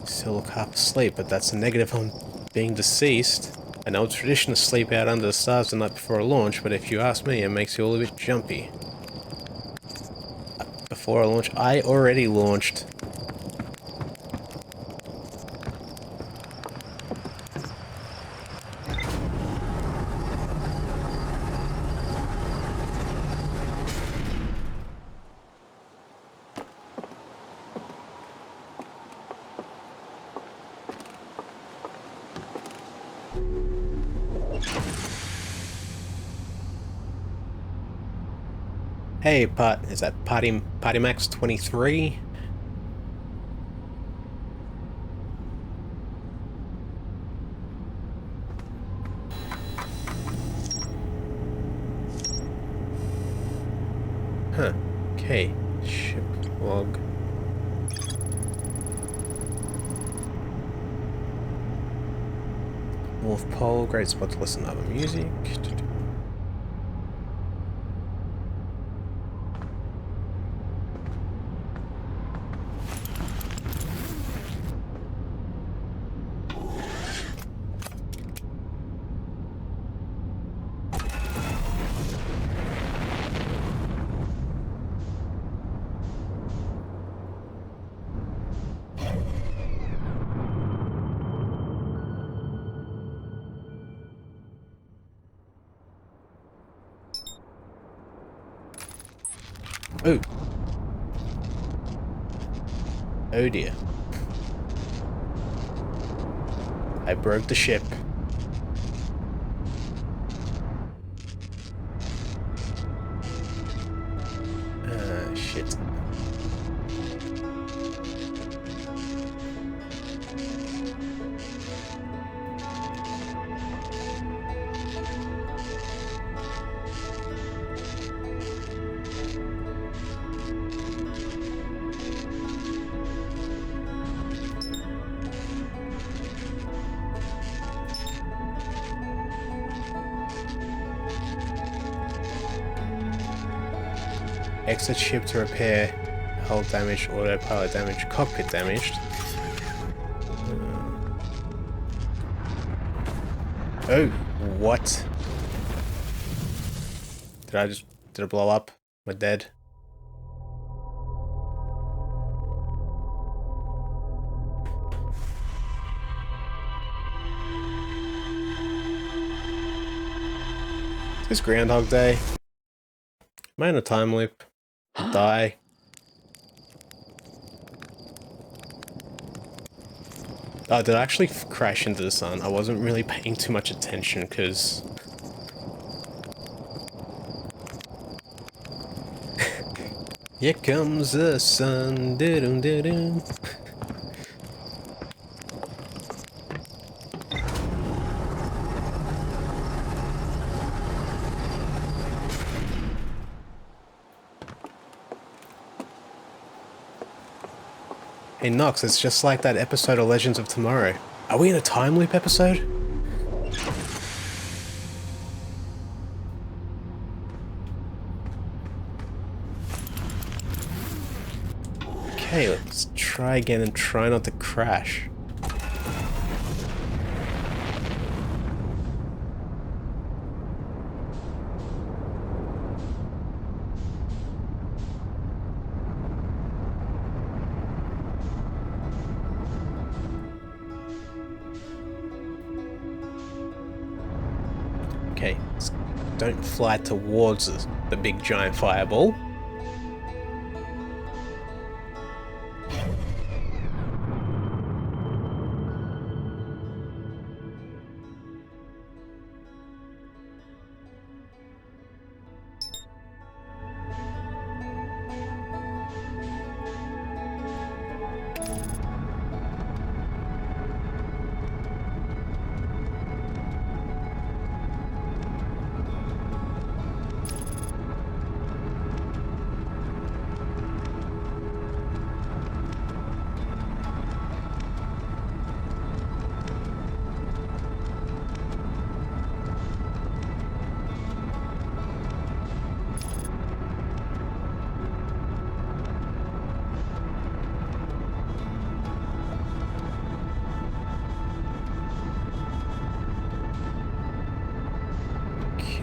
Still look half asleep, but that's a negative on being deceased. I know it's tradition to sleep out under the stars the night before a launch, but if you ask me, it makes you all a bit jumpy. Before a launch, I already launched. Hey, is that Party Max 23? Huh. Okay. Ship log. North Pole, great spot to listen to other music. Oh. Oh dear. I broke the ship. Ah, shit. Exit ship to repair. Hull damaged, autopilot damaged, cockpit damaged. Oh, what? Did it blow up? Am I dead? Is this Groundhog Day? Am I in a time loop? Die. Oh, did I actually crash into the sun? I wasn't really paying too much attention because... Here comes the sun, doo-doo-doo-doo. Hey Nox, it's just like that episode of Legends of Tomorrow. Are we in a time loop episode? Okay, let's try again and try not to crash. Okay, don't fly towards the big giant fireball.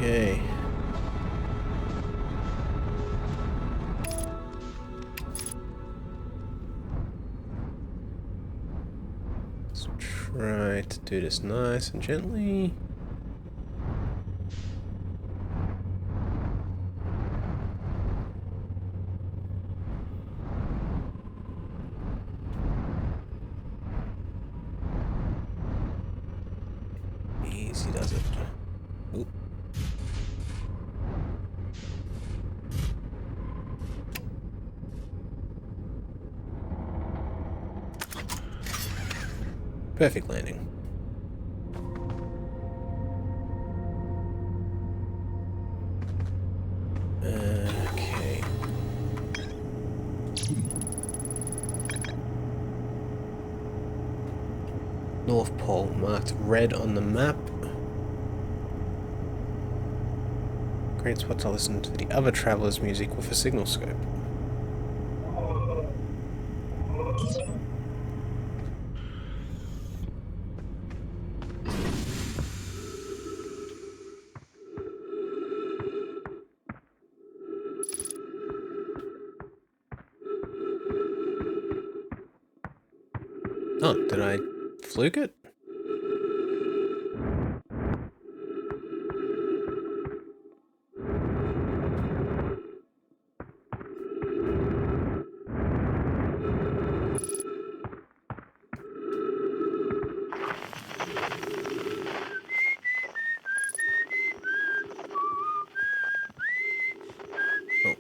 Okay. Let's try to do this nice and gently. Easy does it. Ooh. Perfect landing. Okay. North Pole marked red on the map. Great spot to listen to the other travelers' music with a signal scope. Oh, did I fluke it? Oh.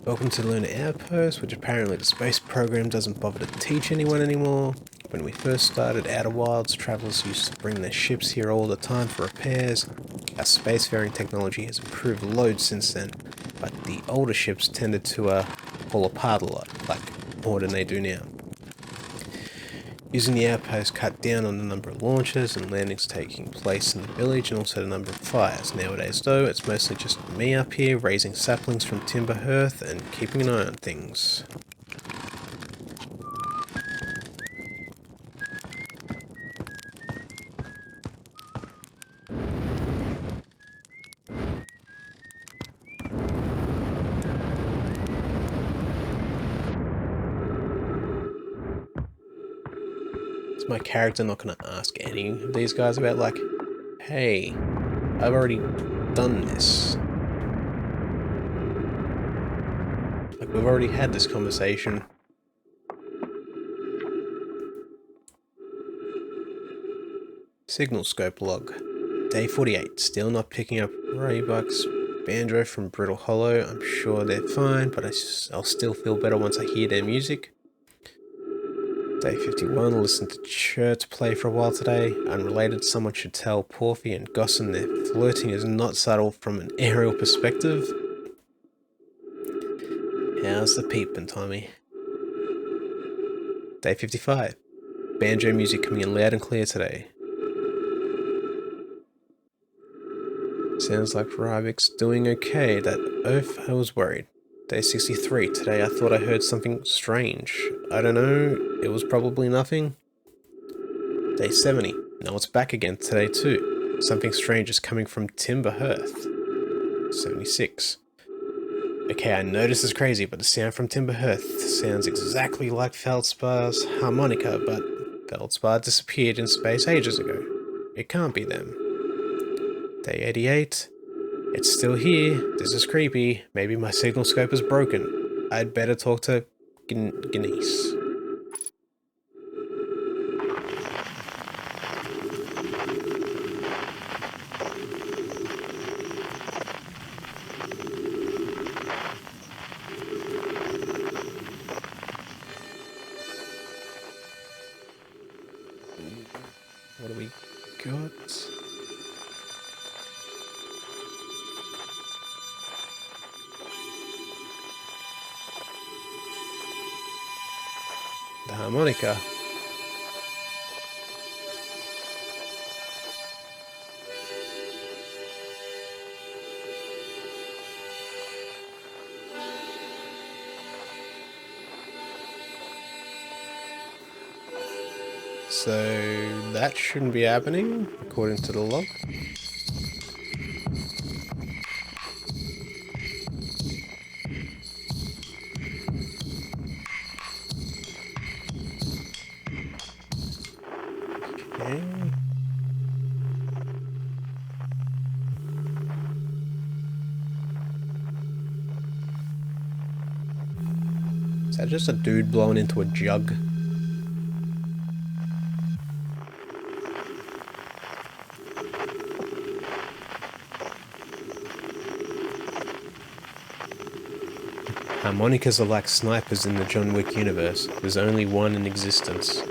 Welcome to the Lunar Outpost, which apparently the space program doesn't bother to teach anyone anymore. When we first started Outer Wilds, travelers used to bring their ships here all the time for repairs. Our spacefaring technology has improved loads since then, but the older ships tended to fall apart a lot, like more than they do now. Using the outpost cut down on the number of launches and landings taking place in the village, and also the number of fires. Nowadays though, it's mostly just me up here raising saplings from timber hearth and keeping an eye on things. Is my character not going to ask any of these guys about, like, hey, I've already done this. Like, we've already had this conversation. Signal scope log. Day 48. Still not picking up Raybuck's banjo from Brittle Hollow. I'm sure they're fine, but I'll still feel better once I hear their music. Day 51, listen to Chert play for a while today. Unrelated, someone should tell Porphy and Gosson their flirting is not subtle from an aerial perspective. How's the peeping, Tommy? Day 55, banjo music coming in loud and clear today. Sounds like Rybik's doing okay. That oaf, I was worried. Day 63, today I thought I heard something strange. I don't know, it was probably nothing. Day 70, now it's back again today too. Something strange is coming from Timber Hearth. 76. Okay, I know this is crazy, but the sound from Timber Hearth sounds exactly like Feldspar's harmonica, but Feldspar disappeared in space ages ago. It can't be them. Day 88. It's still here. This is creepy. Maybe my signal scope is broken. I'd better talk to Genice. What do we got? The harmonica. So that shouldn't be happening, according to the log. Okay. Is that just a dude blowing into a jug? Harmonicas are like snipers in the John Wick universe. There's only one in existence.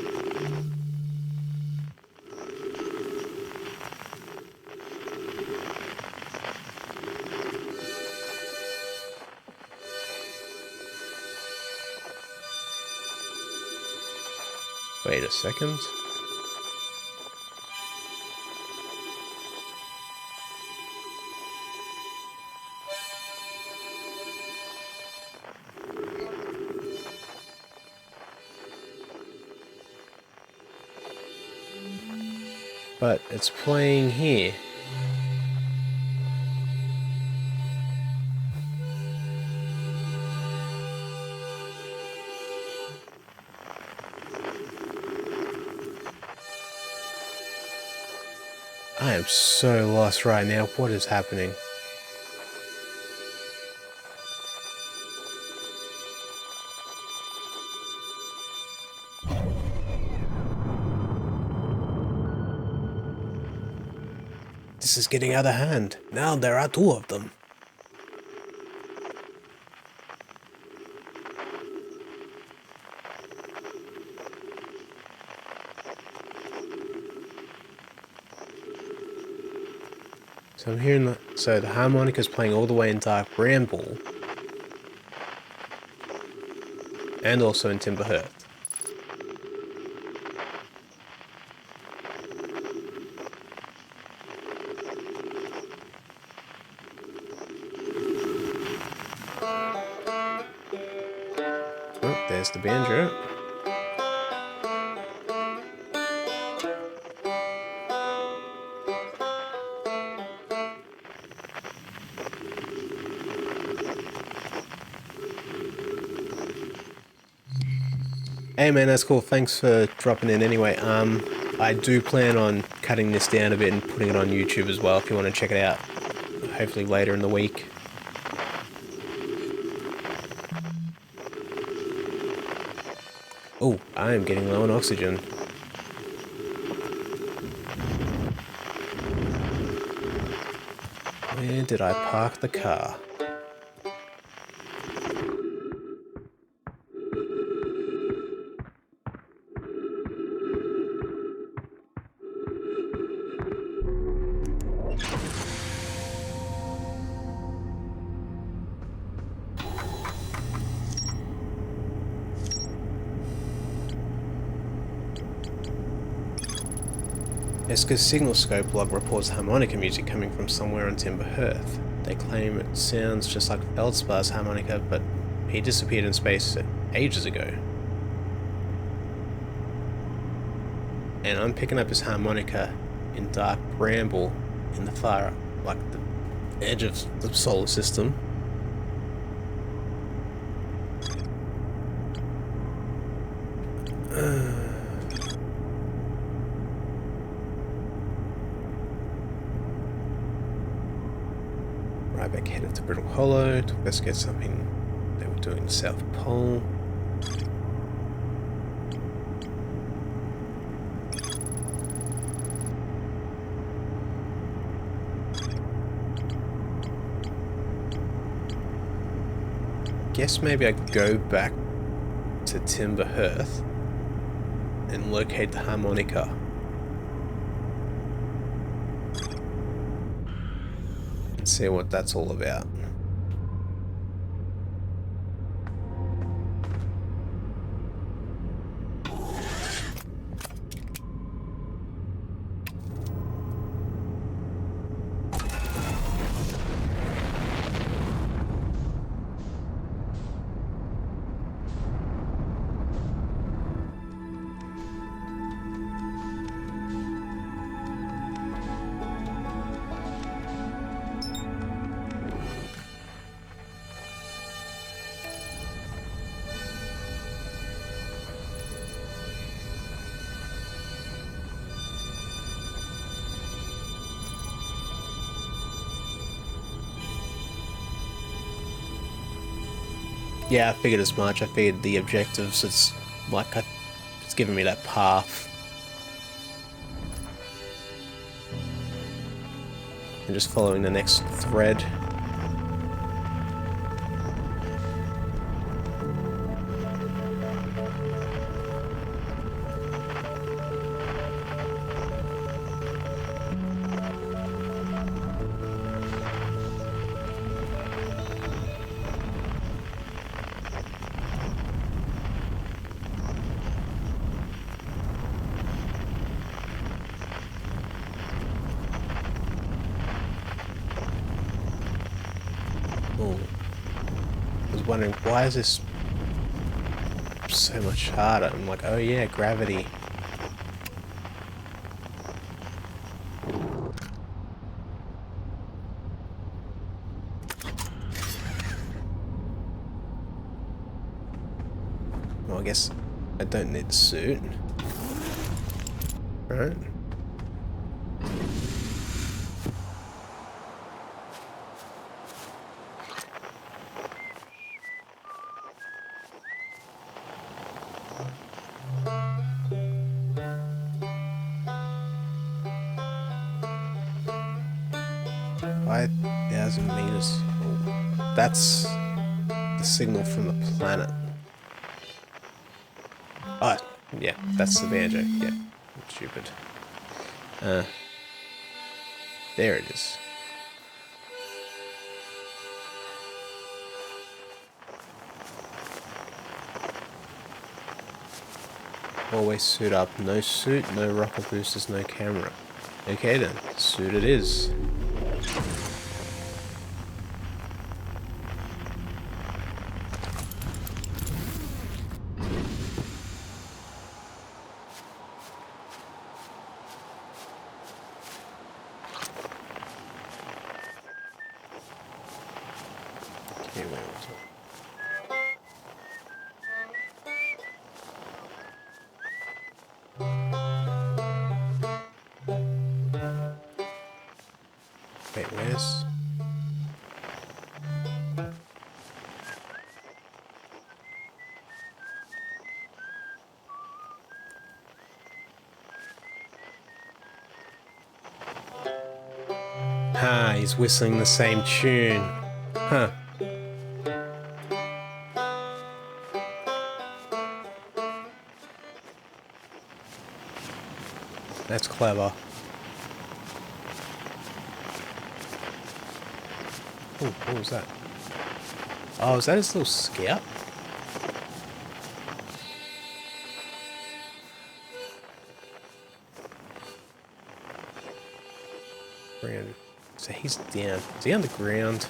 Wait a second. But it's playing here. I am so lost right now. What is happening? This is getting out of hand. Now there are two of them. So I'm hearing that. So the harmonica's playing all the way in Dark Bramble. And also in Timber Hearth. Oh, there's the banjo. Hey man, that's cool. Thanks for dropping in anyway. I do plan on cutting this down a bit and putting it on YouTube as well if you want to check it out. Hopefully later in the week. Oh, I am getting low on oxygen. Where did I park the car? Esker's signal scope log reports harmonica music coming from somewhere on Timber Hearth. They claim it sounds just like Feldspar's harmonica, but he disappeared in space ages ago. And I'm picking up his harmonica in dark bramble in the far, like the edge of the solar system. Ryback headed to Brittle Hollow to investigate something they were doing in the South Pole. Guess maybe I go back to Timber Hearth and locate the harmonica. And see what that's all about. Yeah, I figured as much. I figured the objectives, it's like, it's giving me that path. And just following the next thread. Wondering why is this so much harder? I'm like, oh yeah, gravity. Well, I guess I don't need the suit. Right? $5,000 meters. Oh, that's the signal from the planet. Oh, yeah, that's the banjo. Yeah, I'm stupid. There it is. Always suit up. No suit, no rocket boosters, no camera. Okay then, suit it is. Okay, wait, where's... Ah, he's whistling the same tune. Huh. That's clever. Oh, what was that? Oh, is that his little scout? Ground. So he's down. Is he underground?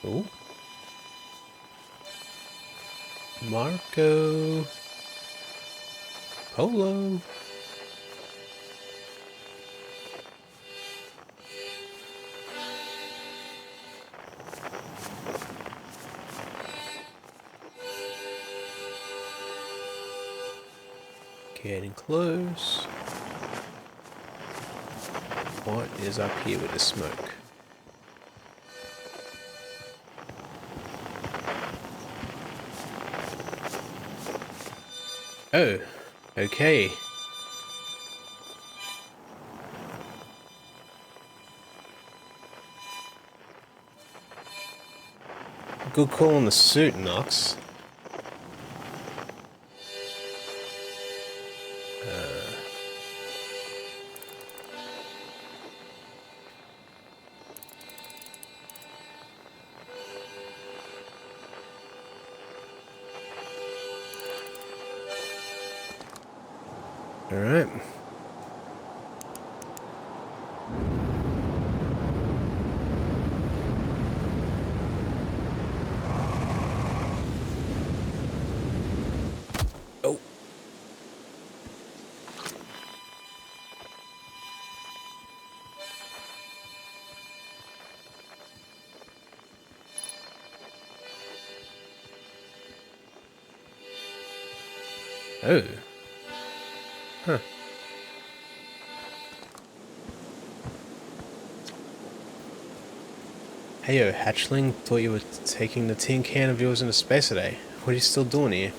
Oh. Marco Polo. Getting close. What is up here with the smoke? Oh, okay. Good call on the suit, Nox. Alright. Oh. Oh. Huh. Hey yo, hatchling, thought you were taking the tin can of yours into space today. What are you still doing here?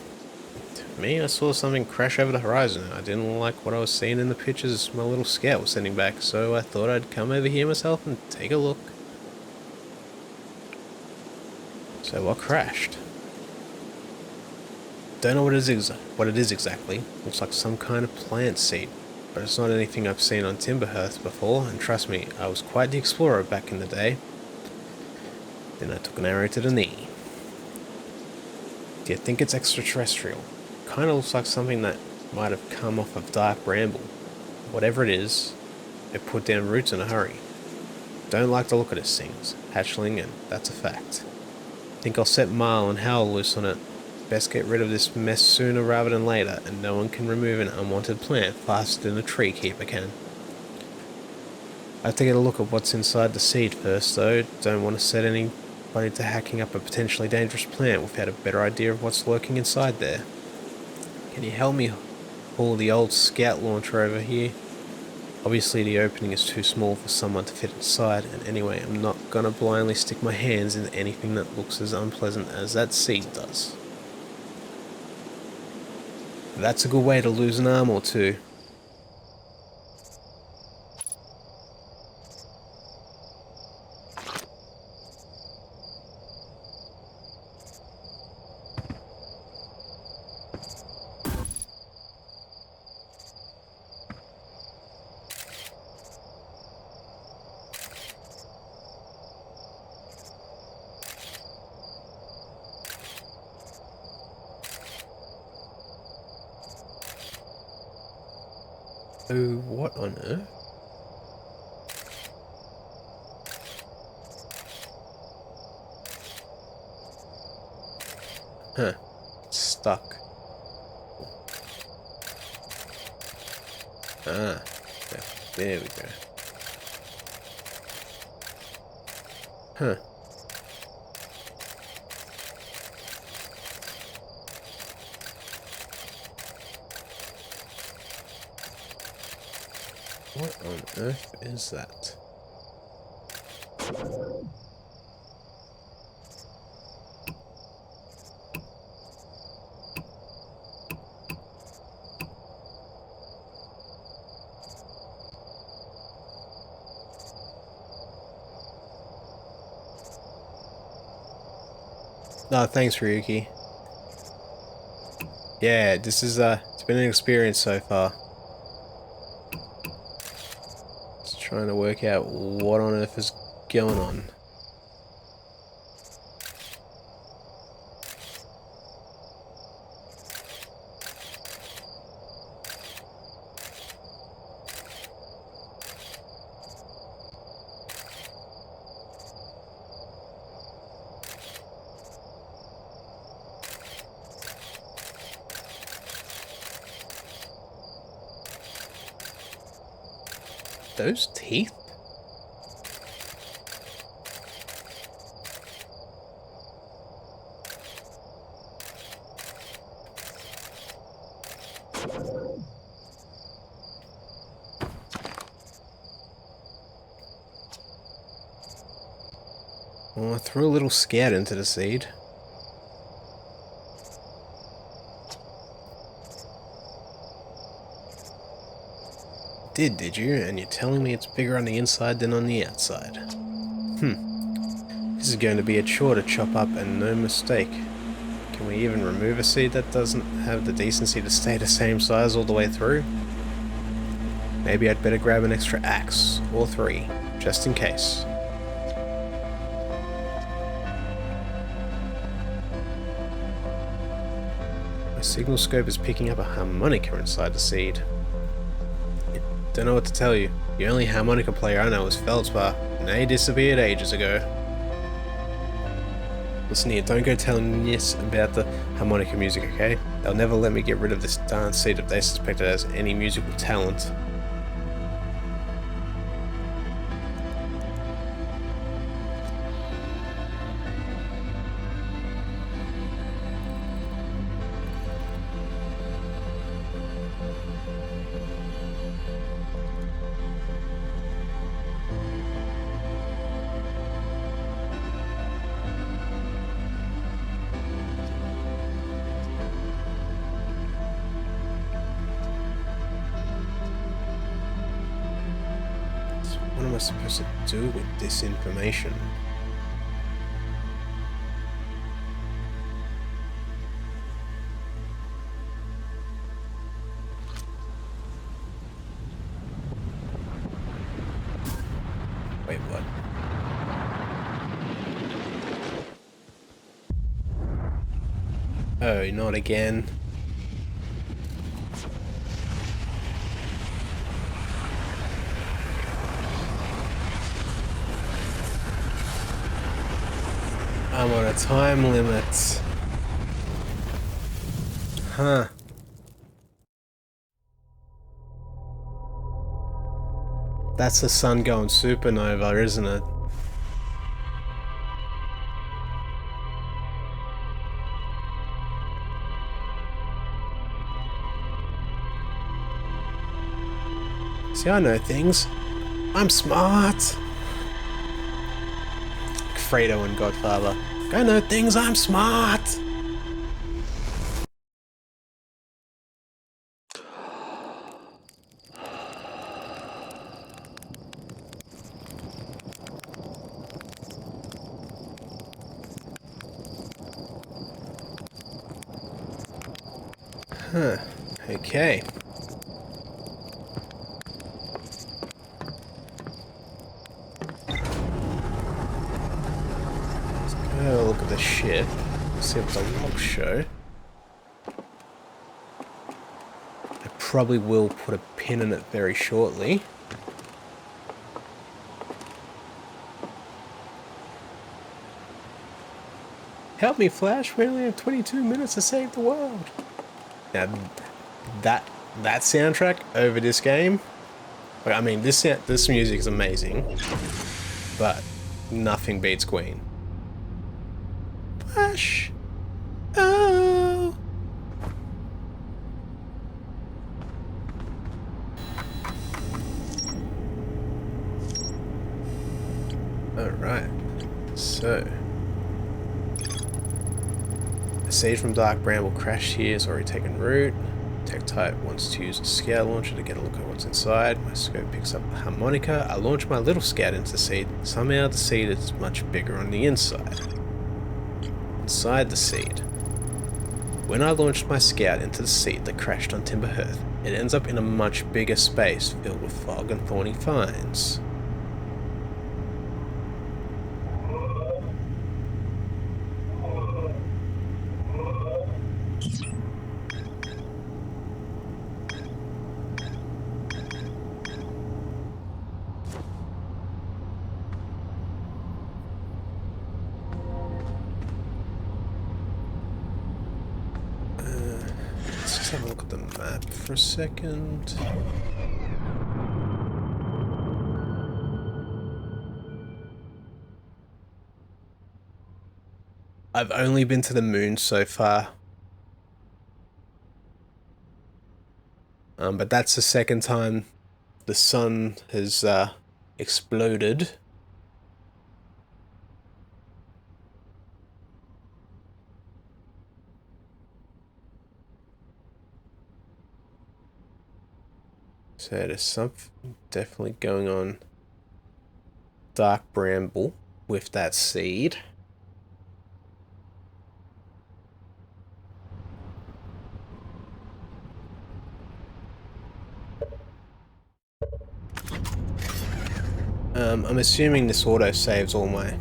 To me, I saw something crash over the horizon. I didn't like what I was seeing in the pictures my little scout was sending back, so I thought I'd come over here myself and take a look. So what crashed? Don't know what it is exactly. Looks like some kind of plant seed, but it's not anything I've seen on Timberhearth before, and trust me, I was quite the explorer back in the day. Then I took an arrow to the knee. Do you think it's extraterrestrial? Kinda looks like something that might have come off of Dark Bramble. Whatever it is, it put down roots in a hurry. Don't like the look of this things, hatchling, and that's a fact. Think I'll set Marl and Howl loose on it. Best get rid of this mess sooner rather than later, and no one can remove an unwanted plant faster than a tree keeper can. I have to get a look at what's inside the seed first, though. Don't want to set anybody to hacking up a potentially dangerous plant without a better idea of what's lurking inside there. Can you help me haul the old scout launcher over here? Obviously the opening is too small for someone to fit inside, and anyway, I'm not gonna blindly stick my hands in anything that looks as unpleasant as that seed does. That's a good way to lose an arm or two. Oh, what on earth? Huh. It's stuck. Ah. There we go. Huh. What on earth is that? No, thanks, Ryuki. Yeah, this is, it's been an experience so far. Let's Trying to work out what on earth is going on. Those teeth? Well, I threw a little scout into the seed. Did you? And you're telling me it's bigger on the inside than on the outside? This is going to be a chore to chop up, and no mistake. Can we even remove a seed that doesn't have the decency to stay the same size all the way through? Maybe I'd better grab an extra axe, or 3, just in case. My signal scope is picking up a harmonica inside the seed. Don't know what to tell you. The only harmonica player I know is Feldspar, and they disappeared ages ago. Listen here, don't go telling Nis about the harmonica music, okay? They'll never let me get rid of this darn seed if they suspect it has any musical talent. What am I supposed to do with this information? Wait, what? Oh, not again. I'm on a time limit. Huh. That's the sun going supernova, isn't it? See, I know things. I'm smart. Fredo and Godfather. I know things, I'm smart! Huh. Okay. Oh, look at the ship. See what the logs show. I probably will put a pin in it very shortly. Help me, Flash. We only have 22 minutes to save the world. Now, that soundtrack over this game. I mean, this music is amazing, but nothing beats Queen. Flash. Oh. Alright. So. A sage from Dark Bramble crashed here, has already taken root. Tech type wants to use a scout launcher to get a look at what's inside. My scope picks up the harmonica. I launch my little scout into the seed. Somehow the seed is much bigger on the inside. Inside the seed. When I launched my scout into the seed that crashed on Timber Hearth, it ends up in a much bigger space filled with fog and thorny vines. Let's just have a look at the map for a second. I've only been to the moon so far. But that's the second time the sun has exploded. So there's something definitely going on. Dark bramble with that seed. I'm assuming this auto saves all my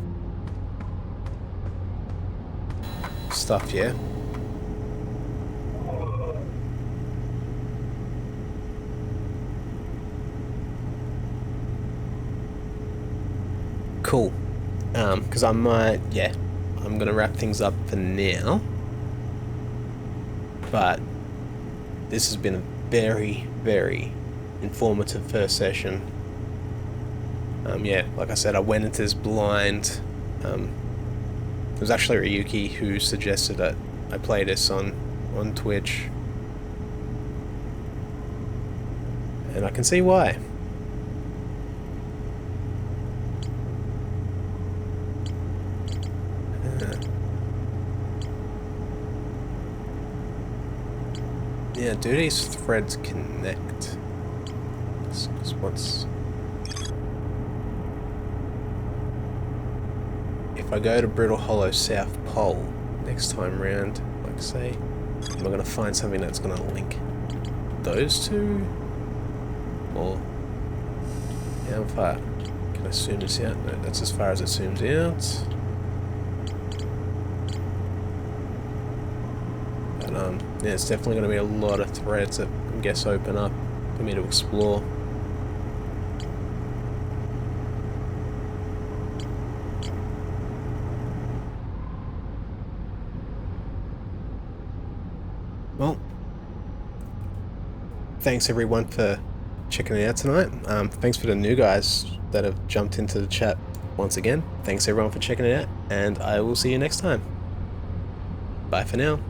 stuff, yeah? Cool. Because I might, yeah, I'm gonna wrap things up for now. But this has been a very, very informative first session. Yeah, like I said, I went into this blind. It was actually Ryuki who suggested that I play this on Twitch. And I can see why. Yeah, do these threads connect? Because what's... If I go to Brittle Hollow South Pole next time round, like say, am I going to find something that's going to link those two? Or how far? Can I zoom this out? No, that's as far as it zooms out. But yeah, it's definitely going to be a lot of threads that I guess open up for me to explore. Well, thanks everyone for checking it out tonight. Thanks for the new guys that have jumped into the chat once again. Thanks everyone for checking it out, and I will see you next time. Bye for now.